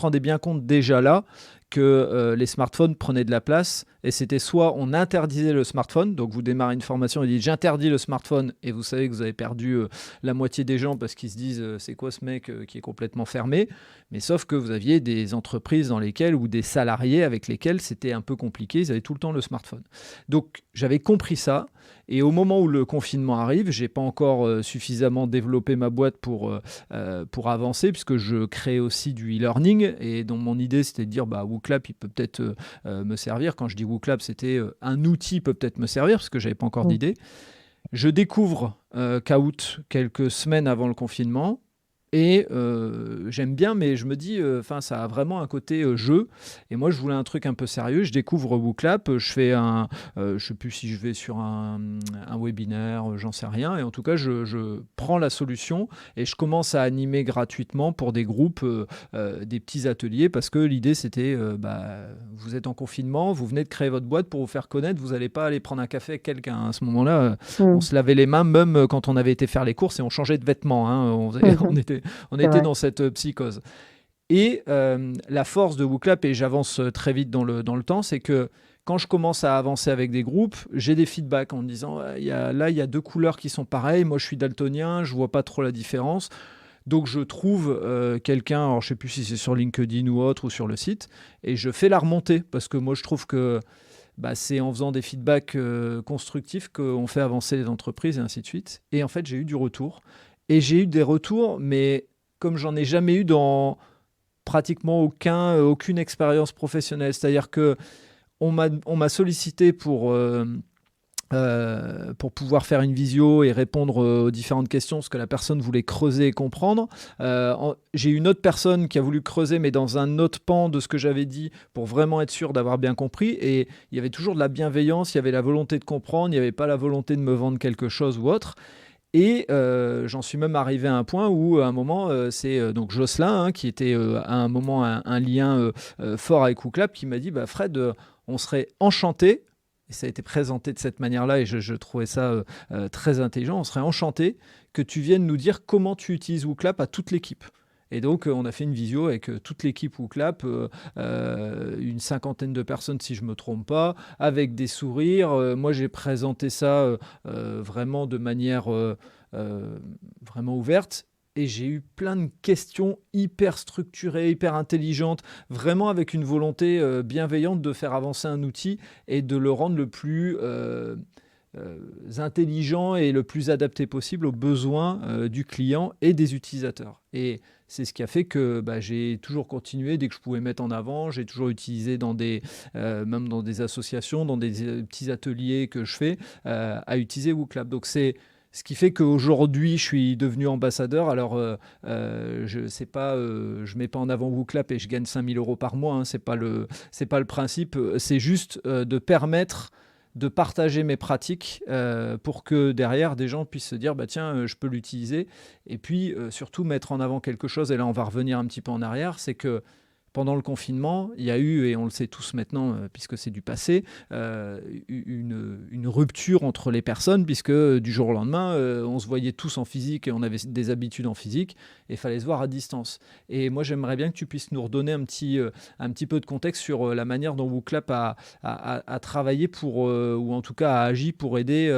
rendait bien compte déjà là que les smartphones prenaient de la place et c'était soit on interdisait le smartphone, donc vous démarrez une formation et dites j'interdis le smartphone et vous savez que vous avez perdu la moitié des gens parce qu'ils se disent c'est quoi ce mec qui est complètement fermé, mais sauf que vous aviez des entreprises dans lesquelles ou des salariés avec lesquels c'était un peu compliqué, ils avaient tout le temps le smartphone. Donc j'avais compris ça et au moment où le confinement arrive, j'ai pas encore suffisamment développé ma boîte pour avancer puisque je crée aussi du e-learning et donc mon idée c'était de dire bah WooClap il peut peut-être me servir. Quand je dis WooClap c'était un outil peut peut-être me servir parce que j'avais pas encore d'idée. Je découvre Kahoot quelques semaines avant le confinement et j'aime bien, mais je me dis, ça a vraiment un côté jeu. Et moi, je voulais un truc un peu sérieux. Je découvre WooClap, je fais je sais plus si je vais sur un webinaire, j'en sais rien. Et en tout cas, je prends la solution et je commence à animer gratuitement pour des groupes, des petits ateliers, parce que l'idée c'était, vous êtes en confinement, vous venez de créer votre boîte pour vous faire connaître, vous n'allez pas aller prendre un café avec quelqu'un. À ce moment-là, on Mhm. se lavait les mains, même quand on avait été faire les courses et on changeait de vêtements. Hein. On C'est était vrai. dans cette psychose. Et la force de WooClap, et j'avance très vite dans le temps, c'est que quand je commence à avancer avec des groupes, j'ai des feedbacks en me disant il y a deux couleurs qui sont pareilles, moi je suis daltonien, je vois pas trop la différence. Donc je trouve quelqu'un, alors je sais plus si c'est sur LinkedIn ou autre ou sur le site, et je fais la remontée parce que moi je trouve que c'est en faisant des feedbacks constructifs qu'on fait avancer les entreprises et ainsi de suite. Et en fait, j'ai eu du retour. Et j'ai eu des retours, mais comme j'en ai jamais eu dans pratiquement aucune expérience professionnelle. C'est-à-dire que on m'a sollicité pour pouvoir faire une visio et répondre aux différentes questions, ce que la personne voulait creuser et comprendre. J'ai une autre personne qui a voulu creuser, mais dans un autre pan de ce que j'avais dit, pour vraiment être sûr d'avoir bien compris. Et il y avait toujours de la bienveillance, il y avait la volonté de comprendre, il n'y avait pas la volonté de me vendre quelque chose ou autre. Et j'en suis même arrivé à un point où, à un moment, c'est donc Jocelyn, qui était à un moment un lien fort avec WooClap, qui m'a dit Fred, on serait enchanté, et ça a été présenté de cette manière-là, et je trouvais ça très intelligent, on serait enchanté que tu viennes nous dire comment tu utilises WooClap à toute l'équipe. Et donc, on a fait une visio avec toute l'équipe WooClap, une cinquantaine de personnes si je ne me trompe pas, avec des sourires. Moi, j'ai présenté ça vraiment de manière vraiment ouverte. Et j'ai eu plein de questions hyper structurées, hyper intelligentes, vraiment avec une volonté bienveillante de faire avancer un outil et de le rendre le plus intelligent et le plus adapté possible aux besoins du client et des utilisateurs. Et c'est ce qui a fait que j'ai toujours continué dès que je pouvais mettre en avant. J'ai toujours utilisé même dans des associations, dans des petits ateliers que je fais, à utiliser WooClap. Donc c'est ce qui fait qu'aujourd'hui, je suis devenu ambassadeur. Alors, je mets pas en avant WooClap et je gagne 5 000 € par mois. Hein, c'est pas le principe. C'est juste de permettre de partager mes pratiques pour que derrière, des gens puissent se dire tiens, je peux l'utiliser. Et puis, surtout, mettre en avant quelque chose. Et là, on va revenir un petit peu en arrière. C'est que pendant le confinement, il y a eu, et on le sait tous maintenant, puisque c'est du passé, une rupture entre les personnes, puisque du jour au lendemain, on se voyait tous en physique et on avait des habitudes en physique, et il fallait se voir à distance. Et moi, j'aimerais bien que tu puisses nous redonner un petit peu de contexte sur la manière dont WooClap a travaillé ou en tout cas a agi pour aider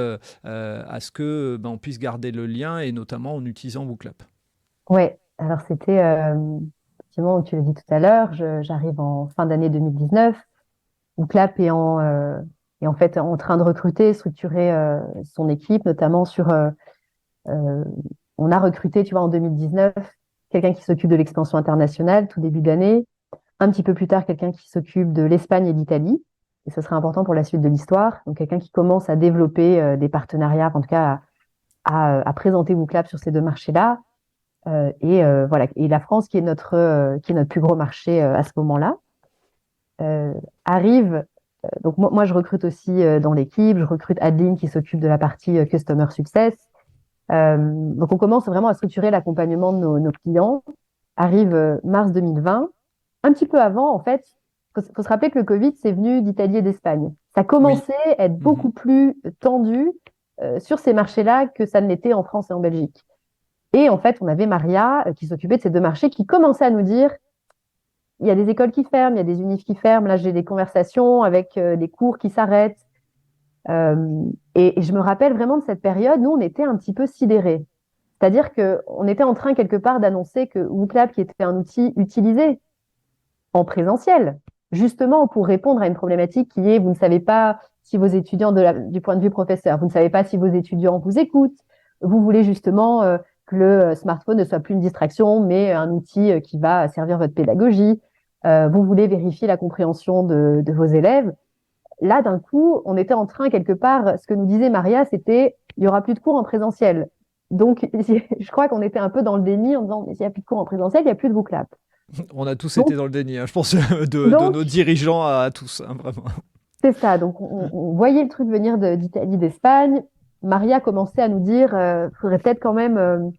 à ce que on puisse garder le lien, et notamment en utilisant WooClap. Ouais, alors c'était, effectivement, tu l'as dit tout à l'heure, j'arrive en fin d'année 2019, où CLAP est en fait en train de recruter, structurer son équipe, notamment euh, on a recruté, tu vois, en 2019, quelqu'un qui s'occupe de l'expansion internationale, tout début d'année, un petit peu plus tard, quelqu'un qui s'occupe de l'Espagne et d'Italie, et ce sera important pour la suite de l'histoire, donc quelqu'un qui commence à développer des partenariats, en tout cas à présenter WooClap sur ces deux marchés-là. Voilà. Et la France, qui est notre plus gros marché à ce moment-là, arrive. Donc moi, je recrute aussi dans l'équipe. Je recrute Adeline qui s'occupe de la partie Customer Success. Donc on commence vraiment à structurer l'accompagnement de nos clients. Arrive mars 2020. Un petit peu avant, en fait, faut se rappeler que le Covid, c'est venu d'Italie et d'Espagne. Ça commençait à être beaucoup plus tendu sur ces marchés-là que ça ne l'était en France et en Belgique. Et en fait, on avait Maria qui s'occupait de ces deux marchés, qui commençait à nous dire, il y a des écoles qui ferment, il y a des unifs qui ferment. Là, j'ai des conversations avec des cours qui s'arrêtent. Et je me rappelle vraiment de cette période, nous, on était un petit peu sidérés. C'est-à-dire qu'on était en train quelque part d'annoncer que WooClap, qui était un outil utilisé en présentiel, justement pour répondre à une problématique qui est, vous ne savez pas si vos étudiants, du point de vue professeur, vous ne savez pas si vos étudiants vous écoutent, vous voulez justement que le smartphone ne soit plus une distraction, mais un outil qui va servir votre pédagogie. Vous voulez vérifier la compréhension de vos élèves. Là, d'un coup, on était en train, quelque part, ce que nous disait Maria, c'était il n'y aura plus de cours en présentiel. Donc, je crois qu'on était un peu dans le déni en disant, mais s'il n'y a plus de cours en présentiel, il n'y a plus de WooClap. On a tous été dans le déni, hein, je pense, de nos dirigeants à tous, hein, vraiment. C'est ça. Donc, on voyait le truc venir d'Italie, d'Espagne. Maria commençait à nous dire, faudrait peut-être quand même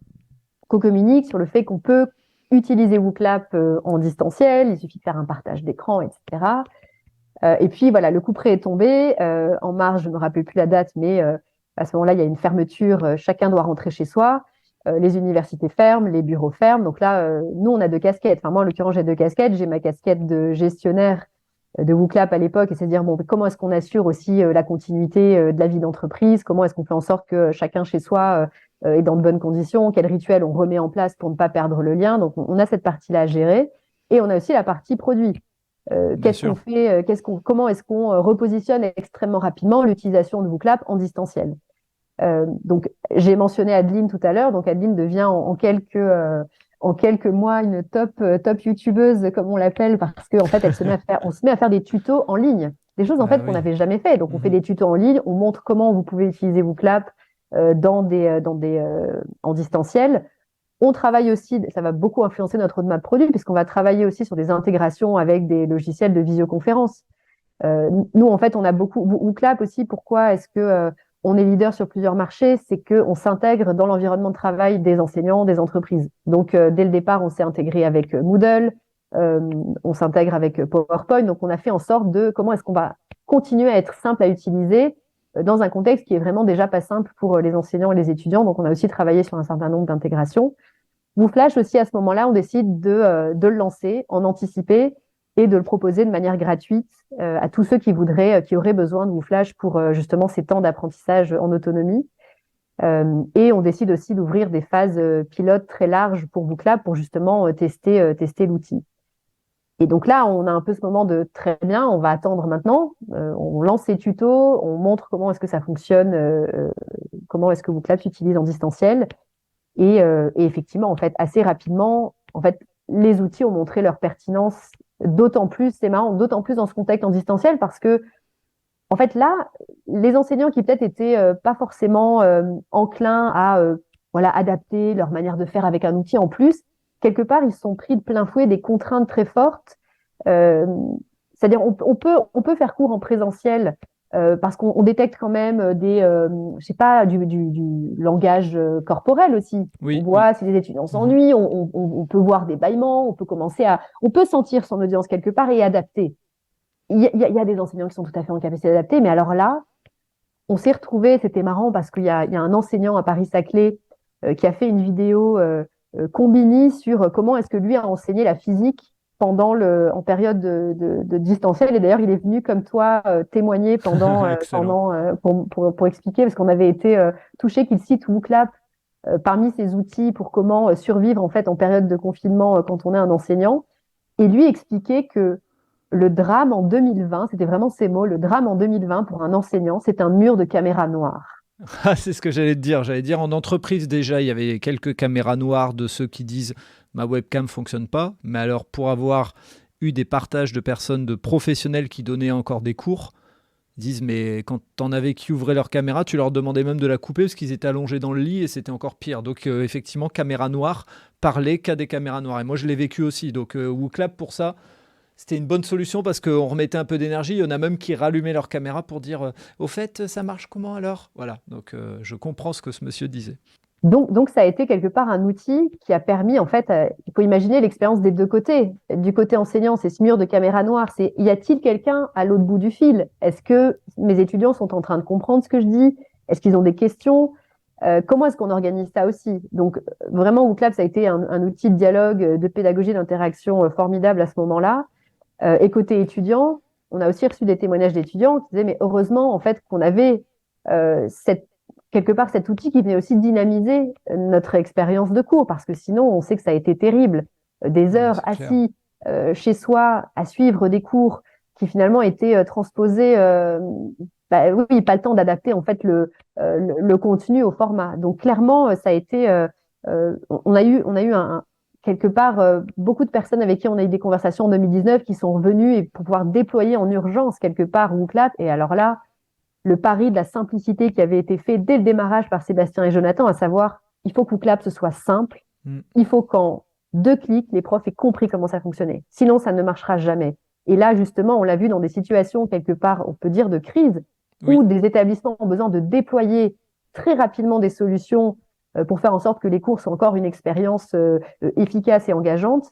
qu'on communique sur le fait qu'on peut utiliser WooClap en distanciel. Il suffit de faire un partage d'écran, etc. Et puis, voilà, le coup près est tombé. En mars, je ne me rappelle plus la date, mais à ce moment-là, il y a une fermeture. Chacun doit rentrer chez soi. Les universités ferment, les bureaux ferment. Donc là, nous, on a deux casquettes. Enfin, moi, en l'occurrence, j'ai deux casquettes. J'ai ma casquette de gestionnaire de WooClap à l'époque, et c'est de dire, bon, comment est-ce qu'on assure aussi la continuité de la vie d'entreprise, comment est-ce qu'on fait en sorte que chacun chez soi est dans de bonnes conditions, quel rituel on remet en place pour ne pas perdre le lien. Donc, on a cette partie-là à gérer. Et on a aussi la partie produit. Bien Qu'est-ce qu'on sûr. fait, comment est-ce qu'on repositionne extrêmement rapidement l'utilisation de WooClap en distanciel. Donc, j'ai mentionné Adeline tout à l'heure. Donc, Adeline devient en quelques mois une top youtubeuse, comme on l'appelle, parce qu'en fait, on se met à faire des tutos en ligne. Des choses, en Bah fait, qu'on oui. n'avait jamais fait. Donc, on fait des tutos en ligne, on montre comment vous pouvez utiliser WooClap en distanciel. On travaille aussi, ça va beaucoup influencer notre roadmap produit, puisqu'on va travailler aussi sur des intégrations avec des logiciels de visioconférence. Nous, en fait, on a beaucoup. WooClap aussi, pourquoi est-ce que on est leader sur plusieurs marchés? C'est qu'on s'intègre dans l'environnement de travail des enseignants, des entreprises. Donc, dès le départ, on s'est intégré avec Moodle, euh, on s'intègre avec PowerPoint. Donc, on a fait en sorte de comment est-ce qu'on va continuer à être simple à utiliser dans un contexte qui est vraiment déjà pas simple pour les enseignants et les étudiants. Donc, on a aussi travaillé sur un certain nombre d'intégrations. WooFlash aussi, à ce moment-là, on décide de le lancer en anticipé et de le proposer de manière gratuite à tous ceux qui auraient besoin de WooFlash pour justement ces temps d'apprentissage en autonomie. Et on décide aussi d'ouvrir des phases pilotes très larges pour WooClap pour justement tester l'outil. Et donc là, on a un peu ce moment de très bien, on va attendre maintenant. On lance ces tutos, on montre comment est-ce que ça fonctionne, comment est-ce que WooClap s'utilise en distanciel. Et effectivement, en fait, assez rapidement, en fait, les outils ont montré leur pertinence d'autant plus, c'est marrant, d'autant plus dans ce contexte en distanciel parce que, en fait, là, les enseignants qui peut-être étaient pas forcément enclins à voilà, adapter leur manière de faire avec un outil en plus, quelque part, ils se sont pris de plein fouet des contraintes très fortes. Euh, C'est-à-dire, on peut faire cours en présentiel parce qu'on détecte quand même je sais pas, du langage corporel aussi. On Oui, oui. voit si les étudiants Mhm. s'ennuient, on peut voir des bâillements, on peut sentir son audience quelque part et adapter. Il y a des enseignants qui sont tout à fait en capacité d'adapter, mais alors là, on s'est retrouvés, c'était marrant parce il y a un enseignant à Paris-Saclay qui a fait une vidéo Combini sur comment est-ce que lui a enseigné la physique en période de distanciel. Et d'ailleurs, il est venu comme toi témoigner Excellent. pour expliquer, parce qu'on avait été touché qu'il cite WooClap parmi ses outils pour comment survivre en fait en période de confinement quand on est un enseignant. Et lui expliquait que le drame en 2020, c'était vraiment ces mots, le drame en 2020 pour un enseignant, c'est un mur de caméras noires. Ah, c'est ce que j'allais te dire. J'allais dire en entreprise déjà, il y avait quelques caméras noires de ceux qui disent ma webcam fonctionne pas. Mais alors pour avoir eu des partages de personnes, de professionnels qui donnaient encore des cours, ils disent mais quand t'en avais qui ouvraient leur caméra, tu leur demandais même de la couper parce qu'ils étaient allongés dans le lit et c'était encore pire. Donc effectivement, caméra noire, parler qu'à des caméras noires. Et moi je l'ai vécu aussi. Donc WooClap pour ça, c'était une bonne solution parce qu'on remettait un peu d'énergie. Il y en a même qui rallumaient leur caméra pour dire au fait, ça marche comment alors? Voilà, donc je comprends ce que ce monsieur disait. Donc, ça a été quelque part un outil qui a permis, en fait, il faut imaginer l'expérience des deux côtés. Du côté enseignant, c'est ce mur de caméra noire, c'est y a-t-il quelqu'un à l'autre bout du fil? Est-ce que mes étudiants sont en train de comprendre ce que je dis? Est-ce qu'ils ont des questions? Comment est-ce qu'on organise ça aussi? Donc, vraiment, WooClap, ça a été un outil de dialogue, de pédagogie, d'interaction formidable à ce moment-là. Et côté étudiant, on a aussi reçu des témoignages d'étudiants qui disaient, mais heureusement, en fait, qu'on avait quelque part cet outil qui venait aussi dynamiser notre expérience de cours, parce que sinon, on sait que ça a été terrible. Des Ouais, heures c'est clair. assis chez soi à suivre des cours qui finalement étaient transposés, bah, oui, pas le temps d'adapter en fait le contenu au format. Donc clairement, ça a été, on a eu quelque part beaucoup de personnes avec qui on a eu des conversations en 2019 qui sont revenues et pour pouvoir déployer en urgence quelque part WooClap. Et alors là, le pari de la simplicité qui avait été fait dès le démarrage par Sébastien et Jonathan, à savoir, il faut que WooClap ce soit simple, Mm. il faut qu'en 2 clics, les profs aient compris comment ça fonctionnait. Sinon, ça ne marchera jamais. Et là, justement, on l'a vu dans des situations quelque part, on peut dire, de crise, où Oui, des établissements ont besoin de déployer très rapidement des solutions pour faire en sorte que les cours soient encore une expérience efficace et engageante.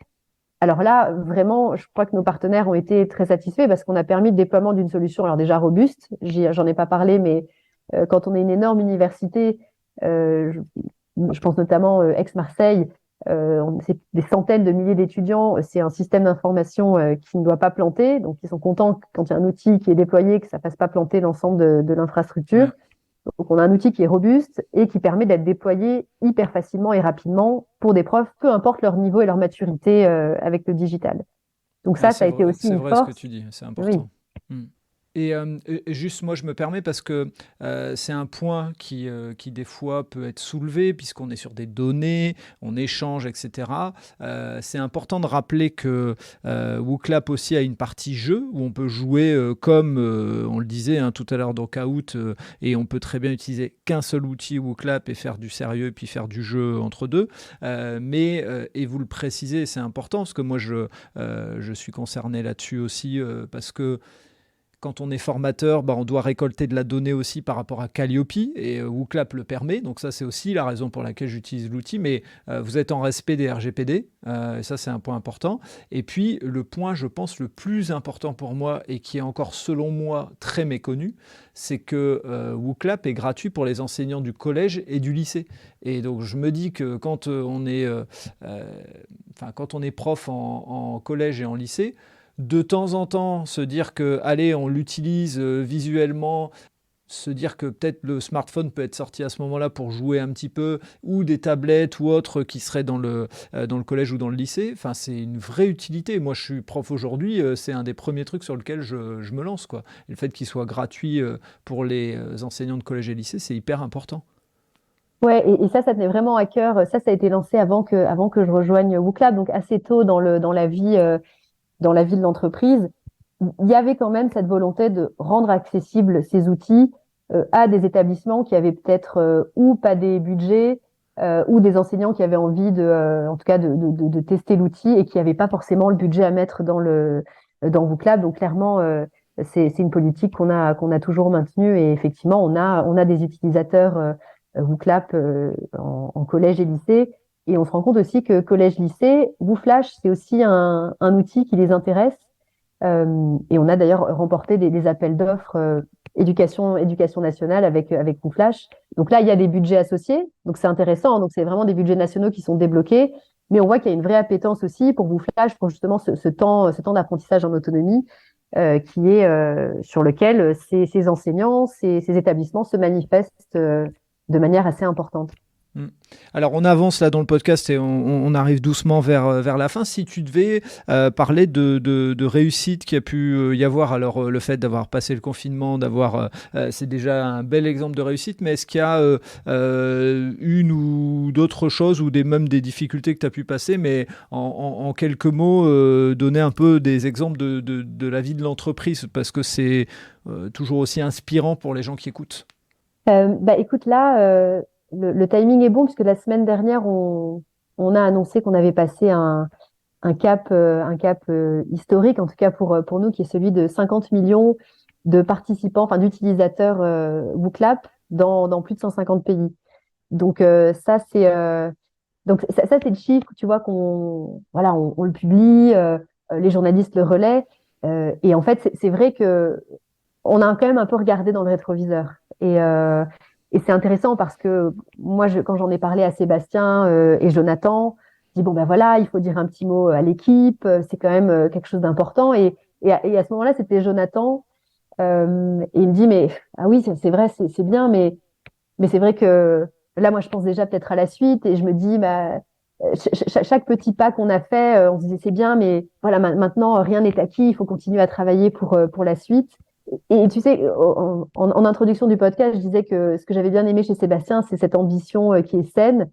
Alors là, vraiment, je crois que nos partenaires ont été très satisfaits parce qu'on a permis le déploiement d'une solution, alors déjà robuste, j'en ai pas parlé, mais quand on est une énorme université, je pense notamment Aix-Marseille, c'est des centaines de milliers d'étudiants. C'est un système d'information qui ne doit pas planter. Donc, ils sont contents quand il y a un outil qui est déployé, que ça ne fasse pas planter l'ensemble de l'infrastructure. Ouais. Donc, on a un outil qui est robuste et qui permet d'être déployé hyper facilement et rapidement pour des profs, peu importe leur niveau et leur maturité avec le digital. Donc Ouais, ça a été aussi c'est une vrai ce que force. tu dis, c'est Oui. important. Mm. Et juste, moi, je me permets parce que c'est un point qui, des fois, peut être soulevé, puisqu'on est sur des données, on échange, etc. C'est important de rappeler que WooClap aussi a une partie jeu, où on peut jouer comme, on le disait hein, tout à l'heure dans Kahoot, et on peut très bien utiliser qu'un seul outil WooClap et faire du sérieux, et puis faire du jeu entre deux. Et vous le précisez, c'est important, parce que moi, je suis concerné là-dessus aussi, parce que quand on est formateur, on doit récolter de la donnée aussi par rapport à Calliope et WooClap le permet. Donc ça, c'est aussi la raison pour laquelle j'utilise l'outil. Mais vous êtes en respect des RGPD. Et ça, c'est un point important. Et puis, le point, je pense, le plus important pour moi et qui est encore, selon moi, très méconnu, c'est que WooClap est gratuit pour les enseignants du collège et du lycée. Et donc, je me dis que quand quand on est prof en collège et en lycée, de temps en temps, se dire que, allez, on l'utilise visuellement, se dire que peut-être le smartphone peut être sorti à ce moment-là pour jouer un petit peu, ou des tablettes ou autres qui seraient dans le collège ou dans le lycée, enfin, c'est une vraie utilité. Moi, je suis prof aujourd'hui, c'est un des premiers trucs sur lequel je me lance, quoi. Et le fait qu'il soit gratuit pour les enseignants de collège et lycée, c'est hyper important. Ouais, et ça tenait vraiment à cœur. Ça a été lancé avant que je rejoigne WooClap, donc assez tôt dans la vie de l'entreprise. Il y avait quand même cette volonté de rendre accessibles ces outils à des établissements qui avaient peut-être ou pas des budgets ou des enseignants qui avaient envie en tout cas de tester l'outil et qui n'avaient pas forcément le budget à mettre dans WooClap. Donc clairement, c'est une politique qu'on a toujours maintenue et effectivement, on a des utilisateurs WooClap en collège et lycée. Et on se rend compte aussi que collège-lycée, WooFlash, c'est aussi un outil qui les intéresse. Et on a d'ailleurs remporté des appels d'offres éducation nationale avec WooFlash. Donc là, il y a des budgets associés, donc c'est intéressant. Donc c'est vraiment des budgets nationaux qui sont débloqués, mais on voit qu'il y a une vraie appétence aussi pour WooFlash, pour justement ce temps d'apprentissage en autonomie qui est sur lequel ces enseignants, ces établissements se manifestent de manière assez importante. Mm. Alors on avance là dans le podcast et on arrive doucement vers la fin. Si tu devais parler de réussite qu'il y a pu y avoir, alors le fait d'avoir passé le confinement, c'est déjà un bel exemple de réussite, mais est-ce qu'il y a une ou d'autres choses ou même des difficultés que tu as pu passer, mais en quelques mots, donner un peu des exemples de la vie de l'entreprise, parce que c'est toujours aussi inspirant pour les gens qui écoutent. Écoute, là, le timing est bon puisque la semaine dernière, on a annoncé qu'on avait passé un cap historique, en tout cas pour nous, qui est celui de 50 millions de participants, enfin d'utilisateurs WooClap dans plus de 150 pays. Donc ça c'est le chiffre, tu vois voilà, on le publie, les journalistes le relaient, et en fait c'est vrai que on a quand même un peu regardé dans le rétroviseur. Et c'est intéressant parce que moi, quand j'en ai parlé à Sébastien et Jonathan, je dis bon ben voilà, il faut dire un petit mot à l'équipe, c'est quand même quelque chose d'important. Et à ce moment-là, c'était Jonathan et il me dit mais ah oui, c'est vrai, c'est bien, mais c'est vrai que là, moi, je pense déjà peut-être à la suite et je me dis bah chaque petit pas qu'on a fait, on se disait c'est bien, mais voilà, maintenant rien n'est acquis, il faut continuer à travailler pour la suite. Et tu sais, en introduction du podcast, je disais que ce que j'avais bien aimé chez Sébastien, c'est cette ambition qui est saine.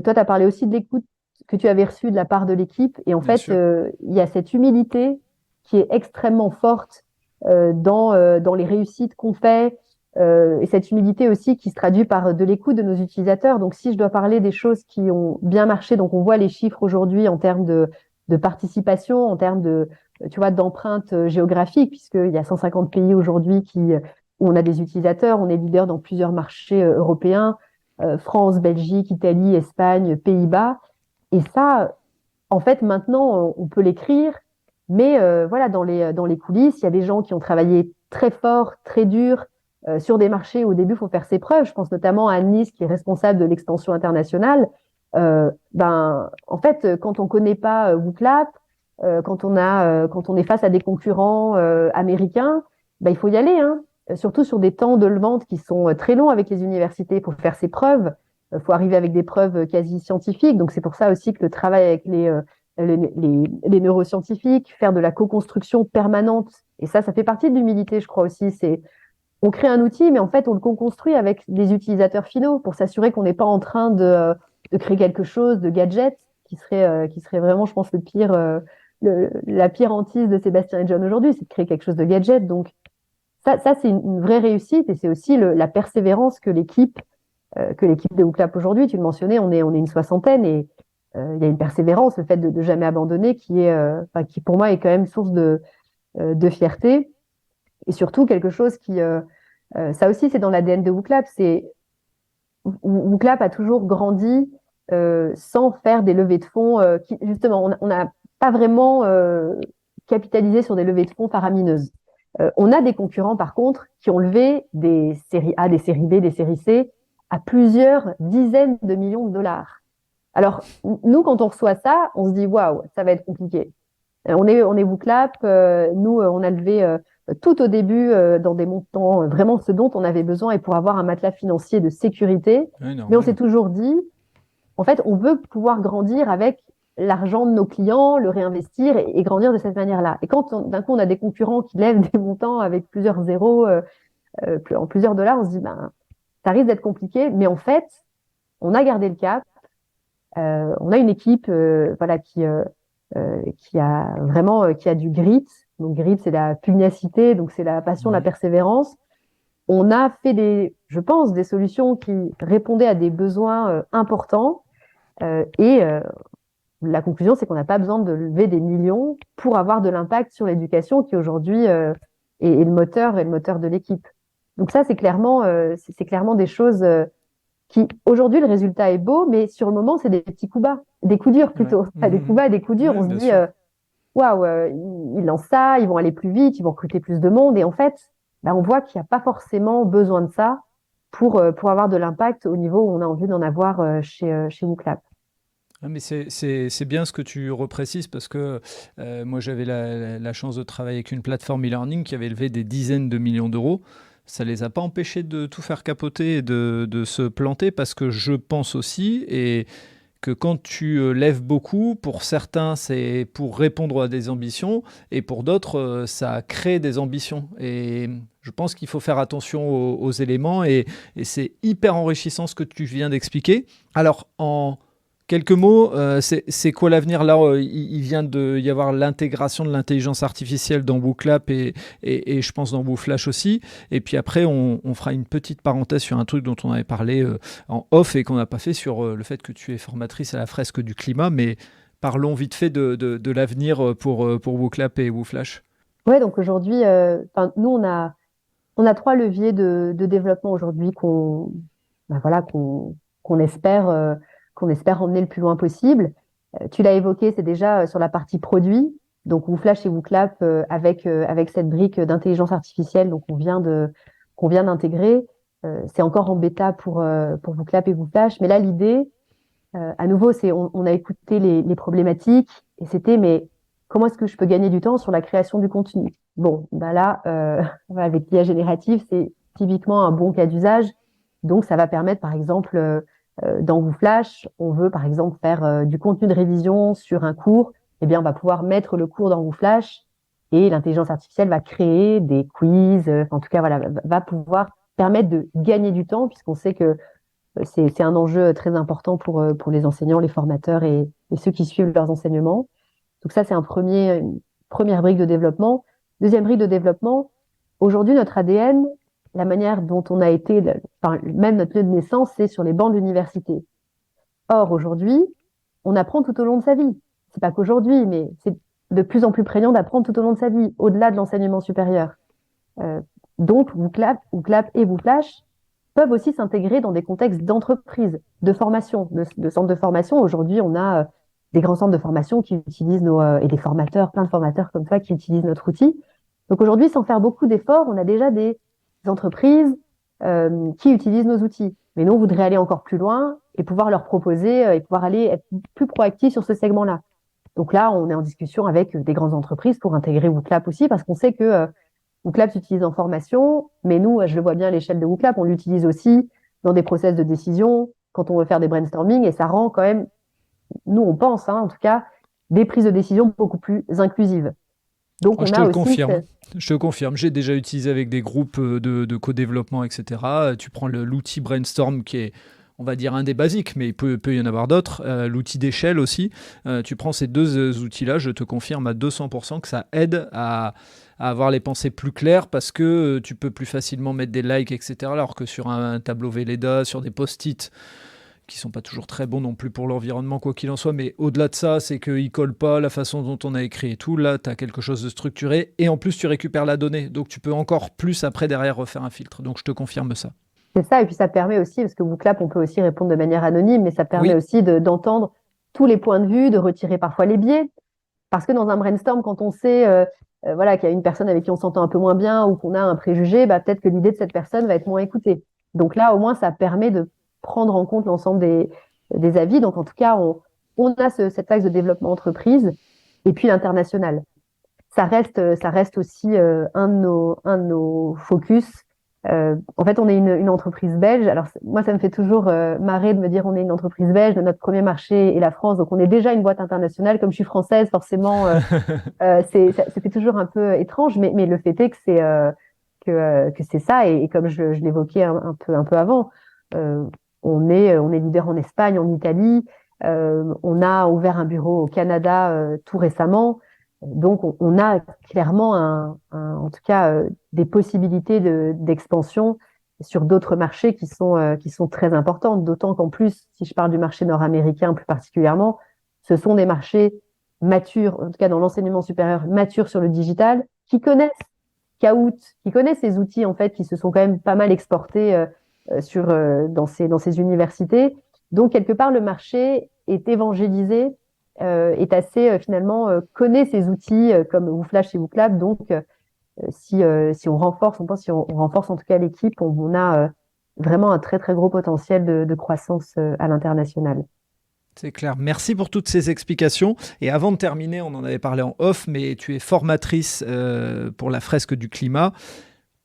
Toi, tu as parlé aussi de l'écoute que tu avais reçue de la part de l'équipe. Et en Bien fait, sûr. il y a cette humilité qui est extrêmement forte dans les réussites qu'on fait. Et cette humilité aussi qui se traduit par de l'écoute de nos utilisateurs. Donc, si je dois parler des choses qui ont bien marché, donc on voit les chiffres aujourd'hui en termes de participation, en termes tu vois, d'empreinte géographique, puisqu'il y a 150 pays aujourd'hui où on a des utilisateurs, on est leader dans plusieurs marchés européens, France, Belgique, Italie, Espagne, Pays-Bas. Et ça, en fait, maintenant, on peut l'écrire, mais voilà, dans les coulisses, il y a des gens qui ont travaillé très fort, très dur, sur des marchés où au début, il faut faire ses preuves. Je pense notamment à Nice, qui est responsable de l'extension internationale. En fait, quand on connaît pas WooClap, quand on est face à des concurrents américains, il faut y aller, hein. Surtout sur des temps de vente qui sont très longs avec les universités pour faire ses preuves. Faut arriver avec des preuves quasi scientifiques. Donc c'est pour ça aussi que le travail avec les neuroscientifiques, faire de la co-construction permanente, et ça fait partie de l'humilité, je crois aussi. C'est on crée un outil, mais en fait on le co-construit avec des utilisateurs finaux pour s'assurer qu'on n'est pas en train de créer quelque chose de gadget qui serait vraiment, je pense, la pire hantise de Sébastien et John aujourd'hui, c'est de créer quelque chose de gadget. Donc ça c'est une vraie réussite et c'est aussi la persévérance que l'équipe de WooClap aujourd'hui. Tu le mentionnais, on est une soixantaine et il y a une persévérance, le fait de jamais abandonner qui pour moi est quand même source de fierté et surtout quelque chose ça aussi c'est dans l'ADN de WooClap, WooClap a toujours grandi sans faire des levées de fonds justement, on n'a pas vraiment capitalisé sur des levées de fonds faramineuses. On a des concurrents, par contre, qui ont levé des séries A, des séries B, des séries C à plusieurs dizaines de millions de dollars. Alors, nous, quand on reçoit ça, on se dit, waouh, ça va être compliqué. On est WooClap, nous, on a levé tout au début dans des montants, vraiment ce dont on avait besoin et pour avoir un matelas financier de sécurité. Ouais, Mais on s'est toujours dit, en fait, on veut pouvoir grandir avec l'argent de nos clients, le réinvestir et grandir de cette manière-là. Et quand d'un coup on a des concurrents qui lèvent des montants avec plusieurs zéros, en plusieurs dollars, on se dit ça risque d'être compliqué. Mais en fait, on a gardé le cap. On a une équipe qui a vraiment qui a du grit. Donc grit, c'est la pugnacité, donc c'est la passion, la persévérance. On a fait je pense, des solutions qui répondaient à des besoins importants et la conclusion, c'est qu'on n'a pas besoin de lever des millions pour avoir de l'impact sur l'éducation qui aujourd'hui est le moteur de l'équipe. Donc ça, c'est clairement des choses qui, aujourd'hui, le résultat est beau, mais sur le moment, c'est des petits coups bas, des coups durs plutôt. Ouais. Des coups bas, des coups durs. Ouais, On se bien dit, sûr. waouh, ils lancent ça, ils vont aller plus vite, ils vont recruter plus de monde. Et en fait, on voit qu'il n'y a pas forcément besoin de ça pour avoir de l'impact au niveau où on a envie d'en avoir chez WooClap. Ah, mais c'est bien ce que tu reprécises parce que moi j'avais la chance de travailler avec une plateforme e-learning qui avait levé des dizaines de millions d'euros. Ça les a pas empêchés de tout faire capoter et de se planter parce que je pense aussi que quand tu lèves beaucoup, pour certains c'est pour répondre à des ambitions et pour d'autres ça crée des ambitions. Et je pense qu'il faut faire attention aux éléments et c'est hyper enrichissant ce que tu viens d'expliquer. Alors en quelques mots, c'est quoi l'avenir là? Il vient de y avoir l'intégration de l'intelligence artificielle dans WooClap et je pense dans WooFlash aussi. Et puis après, on fera une petite parenthèse sur un truc dont on avait parlé en off et qu'on n'a pas fait sur le fait que tu es formatrice à la fresque du climat. Mais parlons vite fait de l'avenir pour WooClap et WooFlash. Ouais, donc aujourd'hui, nous on a trois leviers de développement aujourd'hui qu'on espère emmener le plus loin possible. Tu l'as évoqué, c'est déjà sur la partie produit. Donc WooFlash et WooClap avec cette brique d'intelligence artificielle donc qu'on vient d'intégrer. C'est encore en bêta pour WooClap et WooFlash, mais là l'idée à nouveau c'est on a écouté les problématiques et c'était mais comment est-ce que je peux gagner du temps sur la création du contenu? Bon, là, avec l'IA générative, c'est typiquement un bon cas d'usage. Donc, ça va permettre, par exemple, dans WooFlash, on veut, par exemple, faire du contenu de révision sur un cours. Eh bien, on va pouvoir mettre le cours dans WooFlash et l'intelligence artificielle va créer des quiz. En tout cas, voilà, va pouvoir permettre de gagner du temps puisqu'on sait que c'est un enjeu très important pour les enseignants, les formateurs et ceux qui suivent leurs enseignements. Donc ça, c'est une première brique de développement. Deuxième brique de développement, aujourd'hui, notre ADN, la manière dont on a été, même notre lieu de naissance, c'est sur les bancs de l'université. Or, aujourd'hui, on apprend tout au long de sa vie. C'est pas qu'aujourd'hui, mais c'est de plus en plus prégnant d'apprendre tout au long de sa vie, au-delà de l'enseignement supérieur. Donc, WooClap et WooFlash peuvent aussi s'intégrer dans des contextes d'entreprise, de formation, de centres de formation. Aujourd'hui, on a des grands centres de formation qui utilisent et des formateurs, plein de formateurs comme ça qui utilisent notre outil. Donc aujourd'hui, sans faire beaucoup d'efforts, on a déjà des entreprises qui utilisent nos outils. Mais nous, on voudrait aller encore plus loin et pouvoir leur proposer et pouvoir aller être plus proactifs sur ce segment-là. Donc là, on est en discussion avec des grandes entreprises pour intégrer WooClap aussi, parce qu'on sait que WooClap s'utilise en formation, mais nous, je le vois bien à l'échelle de WooClap, on l'utilise aussi dans des process de décision, quand on veut faire des brainstorming, et ça rend quand même, nous, on pense, en tout cas, des prises de décision beaucoup plus inclusives. Donc, Oh, on je te a le aussi confirme. Je te confirme. J'ai déjà utilisé avec des groupes de co-développement, etc. Tu prends l'outil Brainstorm qui est, on va dire, un des basiques, mais il peut y en avoir d'autres. L'outil d'échelle aussi. Tu prends ces deux outils-là, je te confirme à 200% que ça aide à avoir les pensées plus claires parce que tu peux plus facilement mettre des likes, etc. Alors que sur un tableau Velleda, sur des post-it, qui sont pas toujours très bons non plus pour l'environnement, quoi qu'il en soit, mais au-delà de ça, c'est qu'ils collent pas la façon dont on a écrit et tout. Là, tu as quelque chose de structuré, et en plus, tu récupères la donnée, donc tu peux encore plus après, derrière, refaire un filtre. Donc, je te confirme ça. c'est ça, et puis ça permet aussi, parce que WooClap, on peut aussi répondre de manière anonyme, mais ça permet Oui, aussi d'entendre tous les points de vue, de retirer parfois les biais. Parce que dans un brainstorm, quand on sait voilà, qu'il y a une personne avec qui on s'entend un peu moins bien ou qu'on a un préjugé, bah, peut-être que l'idée de cette personne va être moins écoutée. Donc là, au moins, ça permet de prendre en compte l'ensemble des avis. Donc en tout cas, on a cet axe de développement entreprise et puis l'international. Ça reste aussi un de nos focus. En fait, on est une entreprise belge. Alors, moi, ça me fait toujours marrer de me dire on est une entreprise belge. Notre premier marché est la France. Donc, on est déjà une boîte internationale. Comme je suis française, forcément, ça fait toujours un peu étrange. Mais le fait est que que c'est ça. Et comme je l'évoquais un peu avant, euh, on est leader en Espagne, en Italie. On a ouvert un bureau au Canada tout récemment. Donc, on a clairement, en tout cas, des possibilités d'expansion sur d'autres marchés qui sont très importantes. D'autant qu'en plus, si je parle du marché nord-américain plus particulièrement, ce sont des marchés matures, en tout cas dans l'enseignement supérieur, matures sur le digital, qui connaissent Kahoot, qui connaissent ces outils en fait, qui se sont quand même pas mal exportés dans ces universités. Donc, quelque part, le marché est évangélisé est assez finalement connaît ces outils comme WooFlash et WooClap. Donc, si on renforce, on pense si on renforce en tout cas l'équipe, on a vraiment un très très gros potentiel de croissance à l'international. c'est clair. Merci pour toutes ces explications. Et avant de terminer, on en avait parlé en off, mais tu es formatrice pour la fresque du climat.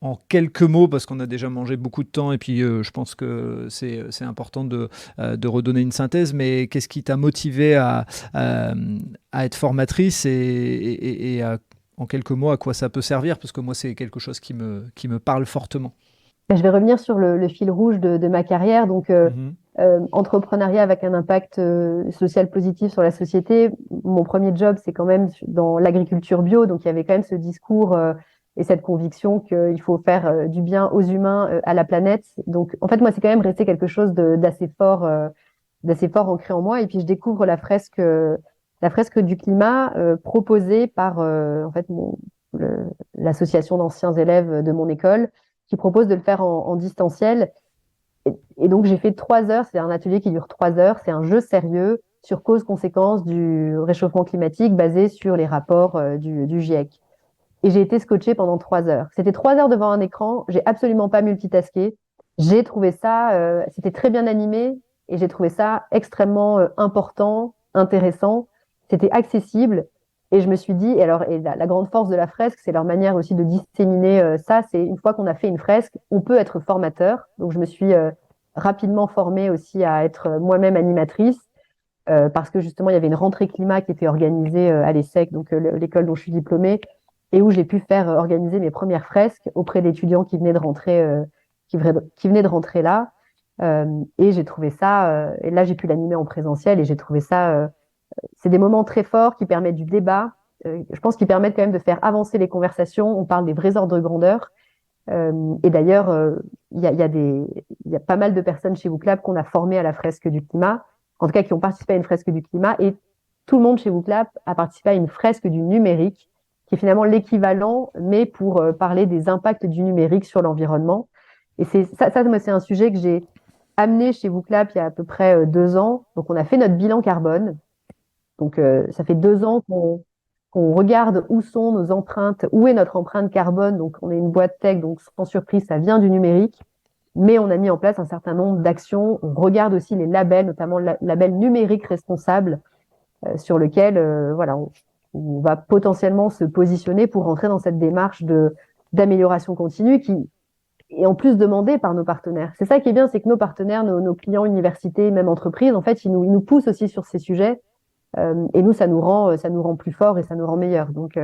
En quelques mots, parce qu'on a déjà mangé beaucoup de temps et puis je pense que c'est important de redonner une synthèse, mais qu'est-ce qui t'a motivé à être formatrice en quelques mots, à quoi ça peut servir? Parce que moi, c'est quelque chose qui me parle fortement. Ben, je vais revenir sur le fil rouge de ma carrière, donc Mhm. entrepreneuriat avec un impact social positif sur la société. Mon premier job, c'est quand même dans l'agriculture bio, donc il y avait quand même ce discours et cette conviction qu'il faut faire du bien aux humains, à la planète. Donc en fait, moi, c'est quand même resté quelque chose d'assez fort ancré en moi. Et puis je découvre la fresque du climat proposée par en fait l'association d'anciens élèves de mon école qui propose de le faire en distanciel. Et donc, j'ai fait 3 heures. C'est un atelier qui dure 3 heures. C'est un jeu sérieux sur causes-conséquences du réchauffement climatique basé sur les rapports du GIEC. Et j'ai été scotchée pendant 3 heures. C'était 3 heures devant un écran. J'ai absolument pas multitasqué. J'ai trouvé ça, c'était très bien animé et j'ai trouvé ça extrêmement important, intéressant. C'était accessible. Et je me suis dit, et alors, et la grande force de la fresque, c'est leur manière aussi de disséminer ça. C'est une fois qu'on a fait une fresque, on peut être formateur. Donc, je me suis rapidement formée aussi à être moi-même animatrice parce que justement, il y avait une rentrée climat qui était organisée à l'ESSEC, donc l'école dont je suis diplômée, et où j'ai pu faire organiser mes premières fresques auprès d'étudiants qui venaient de rentrer, qui venaient de rentrer là. Et j'ai trouvé ça, et là j'ai pu l'animer en présentiel, et j'ai trouvé ça, c'est des moments très forts qui permettent du débat, je pense qu'ils permettent quand même de faire avancer les conversations. On parle des vrais ordres de grandeur. Et d'ailleurs, il y a pas mal de personnes chez WooClap qu'on a formées à la fresque du climat, en tout cas qui ont participé à une fresque du climat, et tout le monde chez WooClap a participé à une fresque du numérique, qui est finalement l'équivalent, mais pour parler des impacts du numérique sur l'environnement. Et moi, c'est un sujet que j'ai amené chez WooClap il y a à peu près 2 ans. Donc, on a fait notre bilan carbone. Donc, ça fait 2 ans qu'on regarde où sont nos empreintes, où est notre empreinte carbone. Donc, on est une boîte tech, donc sans surprise, ça vient du numérique. Mais on a mis en place un certain nombre d'actions. On regarde aussi les labels, notamment le label numérique responsable, sur lequel on va potentiellement se positionner pour rentrer dans cette démarche d'amélioration continue qui est en plus demandée par nos partenaires. C'est ça qui est bien, c'est que nos partenaires, nos clients, universités, même entreprises, en fait, ils nous poussent aussi sur ces sujets. Et nous, ça nous rend plus forts et ça nous rend meilleurs. Donc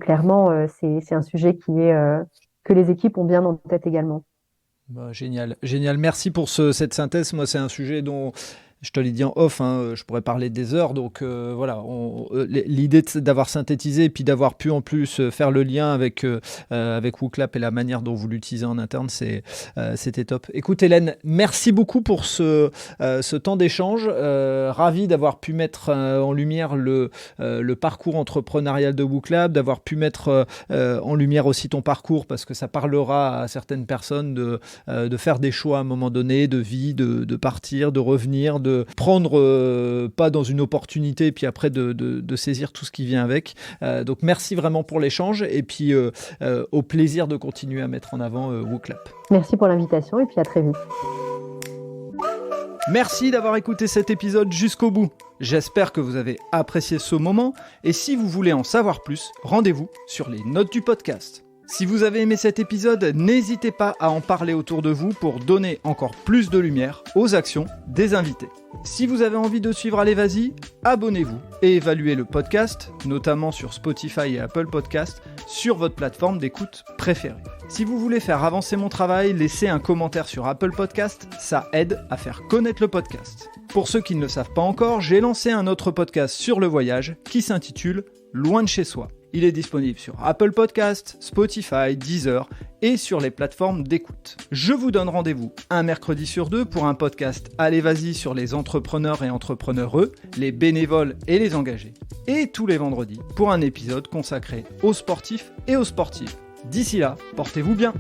clairement, c'est un sujet que les équipes ont bien en tête également. Bah, génial. Merci pour cette synthèse. Moi, c'est un sujet dont je te l'ai dit en off, je pourrais parler des heures. Donc voilà, l'idée d'avoir synthétisé et puis d'avoir pu en plus faire le lien avec WooClap et la manière dont vous l'utilisez en interne, c'était top. Écoute Hélène, merci beaucoup pour ce temps d'échange. Ravi d'avoir pu mettre en lumière le parcours entrepreneurial de WooClap, d'avoir pu mettre en lumière aussi ton parcours, parce que ça parlera à certaines personnes de faire des choix à un moment donné, de vie, de partir, de revenir, de prendre pas dans une opportunité, puis après de saisir tout ce qui vient avec. Donc merci vraiment pour l'échange, et puis au plaisir de continuer à mettre en avant WooClap. Merci pour l'invitation, et puis à très vite. Merci d'avoir écouté cet épisode jusqu'au bout. J'espère que vous avez apprécié ce moment, et si vous voulez en savoir plus, rendez-vous sur les notes du podcast. Si vous avez aimé cet épisode, n'hésitez pas à en parler autour de vous pour donner encore plus de lumière aux actions des invités. Si vous avez envie de suivre Allez Vas-y, abonnez-vous et évaluez le podcast, notamment sur Spotify et Apple Podcasts, sur votre plateforme d'écoute préférée. Si vous voulez faire avancer mon travail, laissez un commentaire sur Apple Podcasts, ça aide à faire connaître le podcast. Pour ceux qui ne le savent pas encore, j'ai lancé un autre podcast sur le voyage qui s'intitule Loin de chez soi. Il est disponible sur Apple Podcasts, Spotify, Deezer et sur les plateformes d'écoute. Je vous donne rendez-vous un mercredi sur 2 pour un podcast Allez Vas-y sur les entrepreneurs et entrepreneureux, les bénévoles et les engagés. Et tous les vendredis pour un épisode consacré aux sportifs et aux sportives. D'ici là, portez-vous bien.